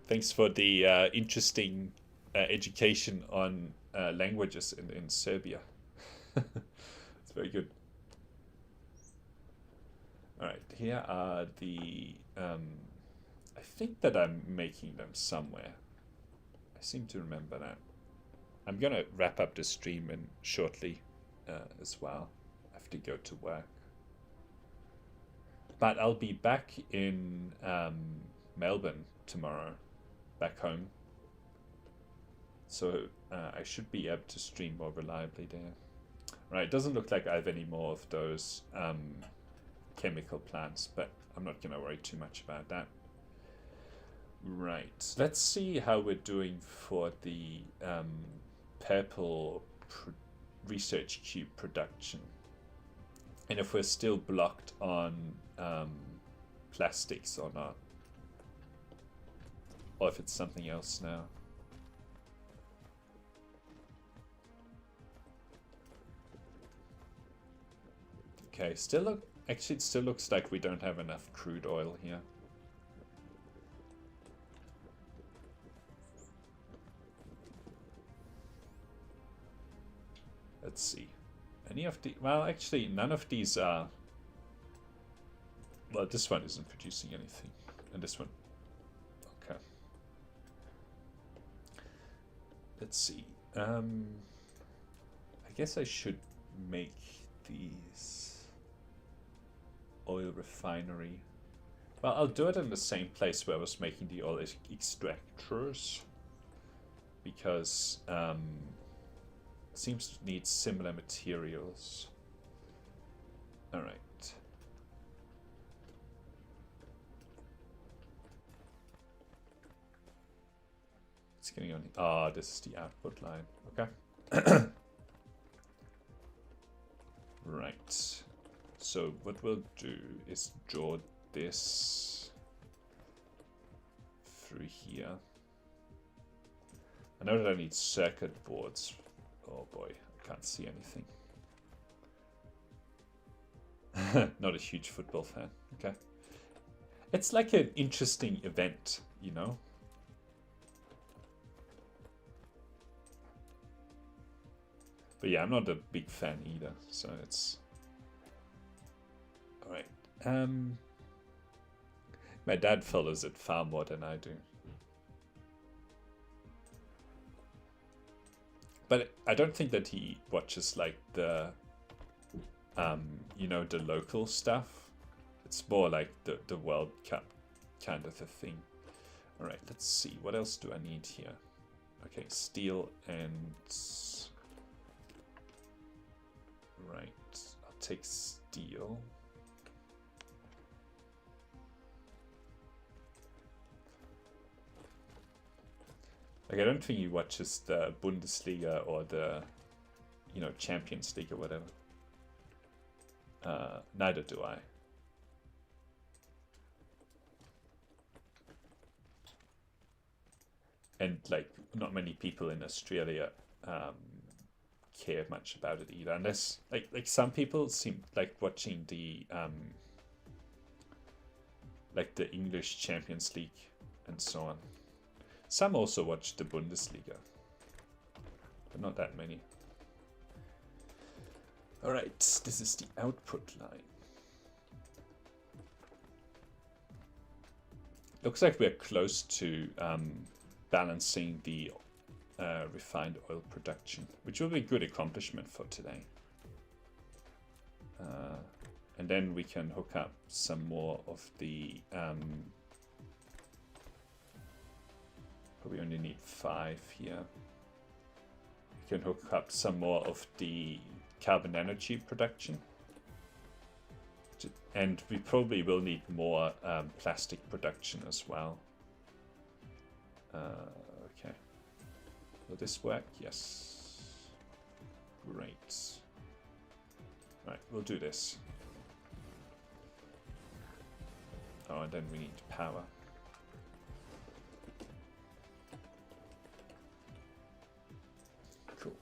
Thanks for the interesting education on languages in Serbia. It's very good. All right, here are the. I think that I'm making them somewhere. I seem to remember that. I'm gonna wrap up the stream and shortly as well. I have to go to work. But I'll be back in Melbourne tomorrow, back home. So I should be able to stream more reliably there. Right, it doesn't look like I have any more of those chemical plants, but I'm not going to worry too much about that. Right, let's see how we're doing for the purple research cube production. And if we're still blocked on plastics or not. Or if it's something else now. Okay, actually it still looks like we don't have enough crude oil here. Let's see. Any of the, well, actually none of these are, well, this one isn't producing anything, and this one, okay. Let's see. I guess I should make these oil refinery. Well, I'll do it in the same place where I was making the oil extractors, because seems to need similar materials. All right. It's getting on. Ah, this is the output line. Okay. Right. So what we'll do is draw this through here. I know that I need circuit boards. Oh boy, I can't see anything. Not a huge football fan. Okay. It's like an interesting event, you know? But yeah, I'm not a big fan either, so it's... Alright. My dad follows it far more than I do. But I don't think that he watches like the, you know, the local stuff. It's more like the World Cup kind of a thing. All right, let's see. What else do I need here? Okay, steel and... Right, I'll take steel. Like, I don't think he watches the Bundesliga or the, you know, Champions League or whatever. Neither do I. And, like, not many people in Australia care much about it either. Unless, like some people seem like watching the, like the English Champions League and so on. Some also watch the Bundesliga, but not that many. All right, this is the output line. Looks like we're close to balancing the refined oil production, which will be a good accomplishment for today. And then we can hook up some more of the... we only need 5 here. We can hook up some more of the carbon nanotube production. And we probably will need more plastic production as well. Okay. Will this work? Yes. Great. Right, we'll do this. Oh, and then we need power. Cool.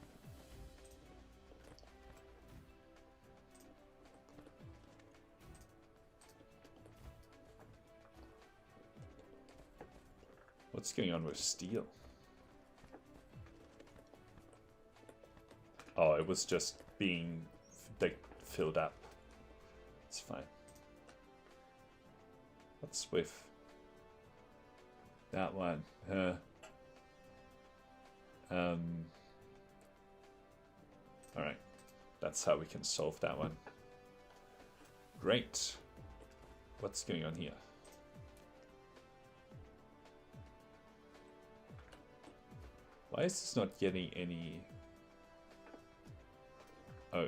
What's going on with steel? Oh, it was just being filled up. It's fine. What's with that one? Alright, that's how we can solve that one. Great. What's going on here? Why is this not getting any... Oh.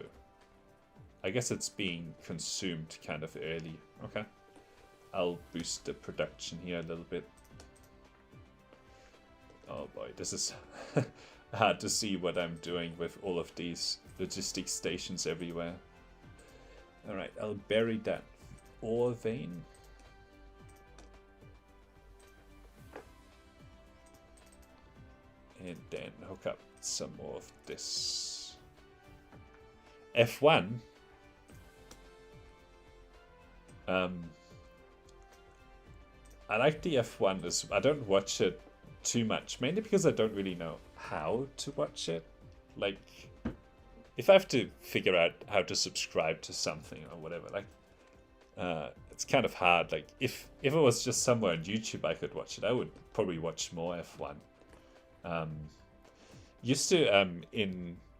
I guess it's being consumed kind of early. Okay. I'll boost the production here a little bit. Oh boy, this is hard to see what I'm doing with all of these logistics stations everywhere. Alright, I'll bury that ore vein. And then hook up some more of this. F1. I like the F1. I don't watch it too much, mainly because I don't really know how to watch it. Like, if I have to figure out how to subscribe to something or whatever, like, it's kind of hard. Like, if it was just somewhere on YouTube I could watch it, I would probably watch more F1. Used to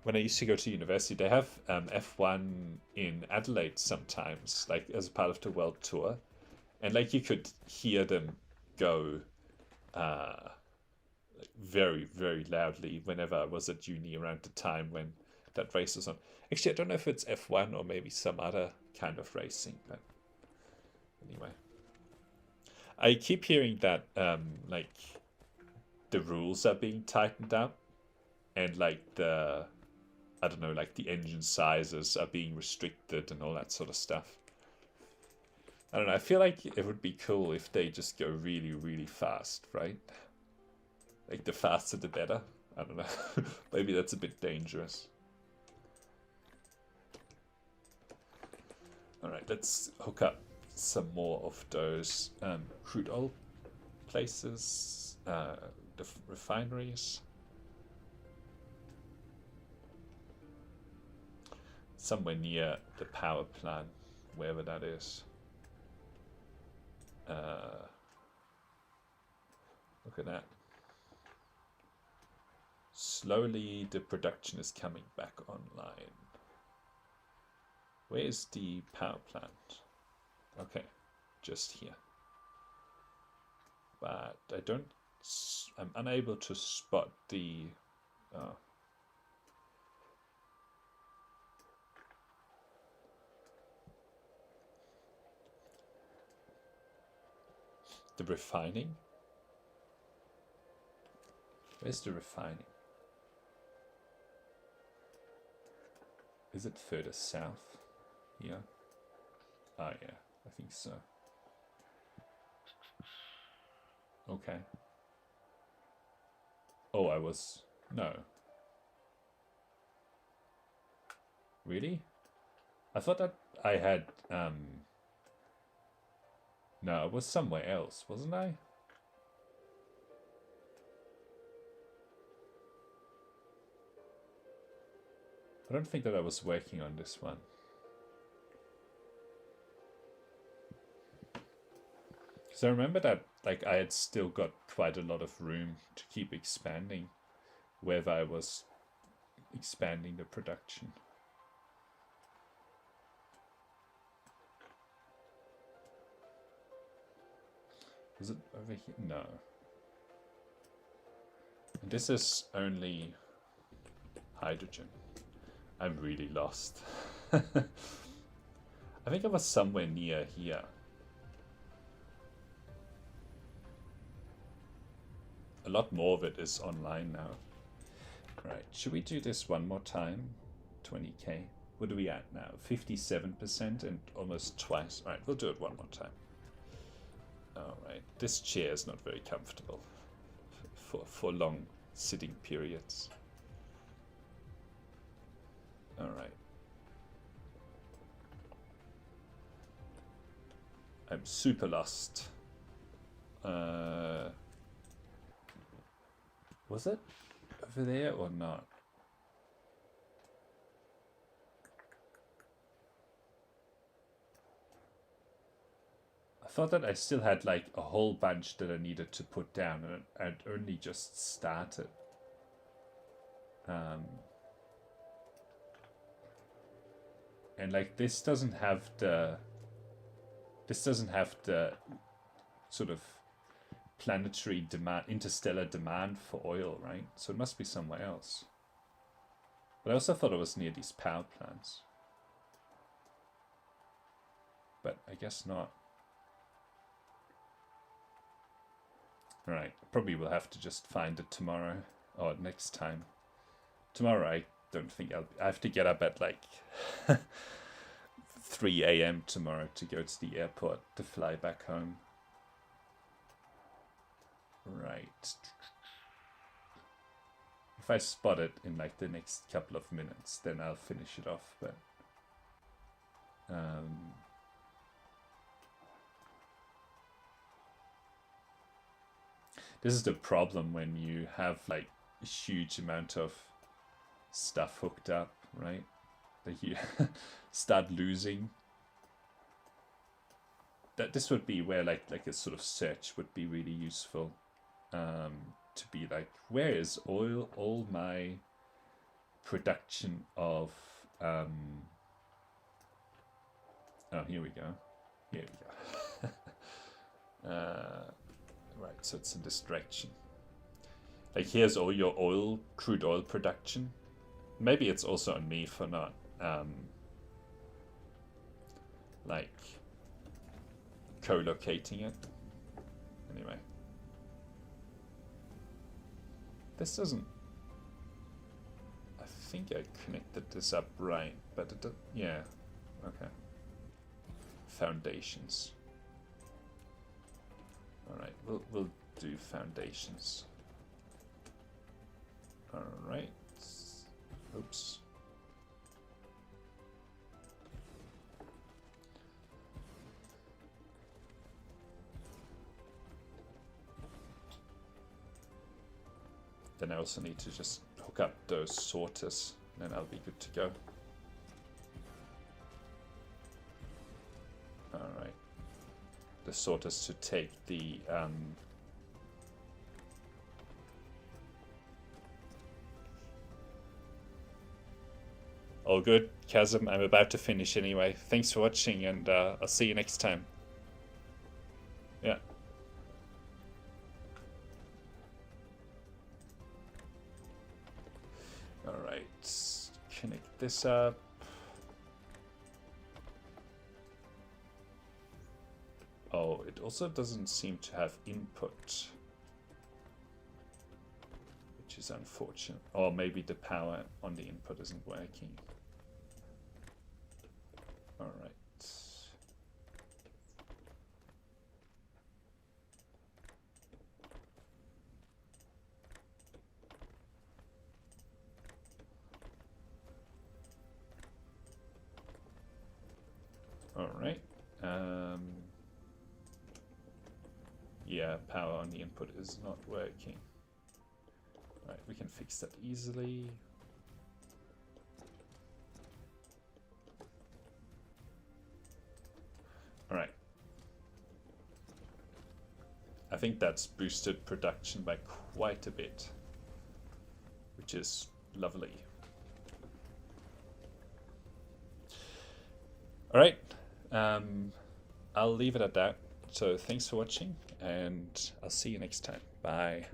when I used to go to university, they have F1 in Adelaide sometimes, like as a part of the world tour, and like you could hear them go like very, very loudly whenever I was at uni around the time when that race was on. Actually, I don't know if it's F1 or maybe some other kind of racing, but anyway. I keep hearing that like the rules are being tightened up, and like the, I don't know, like the engine sizes are being restricted and all that sort of stuff. I don't know, I feel like it would be cool if they just go really, really fast, right? Like the faster the better. I don't know. Maybe that's a bit dangerous. Alright, let's hook up some more of those crude oil places, the refineries. Somewhere near the power plant, wherever that is. Look at that. Slowly the production is coming back online. Where is the power plant? Okay, just here. But I don't, I'm unable to spot the, the refining? Where's the refining? Is it further south? Here? Ah, yeah, I think so. Okay. Oh, no. Really? I thought that I had, no, it was somewhere else, wasn't I? I don't think that I was working on this one. So I remember that like I had still got quite a lot of room to keep expanding wherever I was expanding the production. Was it over here? No. And this is only hydrogen. I'm really lost. I think I was somewhere near here. A lot more of it is online now. Right, should we do this one more time? 20k. What are we at now? 57% and almost twice. Alright, we'll do it one more time. Alright, this chair is not very comfortable for long sitting periods. Alright. I'm super lost. Was it over there or not? I thought that I still had like a whole bunch that I needed to put down, and I'd only just started. And like this doesn't have the This doesn't have the sort of planetary demand, interstellar demand for oil, right? So it must be somewhere else. But I also thought it was near these power plants. But I guess not. Alright, probably will have to just find it tomorrow or next time. Tomorrow I don't think I have to get up at like 3 a.m. tomorrow to go to the airport to fly back home. Right. If I spot it in like the next couple of minutes, then I'll finish it off, but this is the problem when you have like a huge amount of stuff hooked up, right? That you start losing. That this would be where like a sort of search would be really useful. To be like, where is all my production of oh, here we go. Right, so it's a distraction. Like, here's all your crude oil production. Maybe it's also on me for not like co-locating it. Anyway, this doesn't. I think I connected this up right, but it doesn't. Yeah, okay. Foundations. All right, we'll do foundations. All right. Oops. Then I also need to just hook up those sorters, and then I'll be good to go. Alright. The sorters to take the all good, Chasm. I'm about to finish anyway. Thanks for watching, and I'll see you next time. Yeah. Alright, connect this up. Oh, it also doesn't seem to have input, which is unfortunate. Or maybe the power on the input isn't working. Alright. Alright. Yeah, power on the input is not working. Alright, we can fix that easily. Alright. I think that's boosted production by quite a bit, which is lovely. Alright, I'll leave it at that. So thanks for watching, and I'll see you next time. Bye.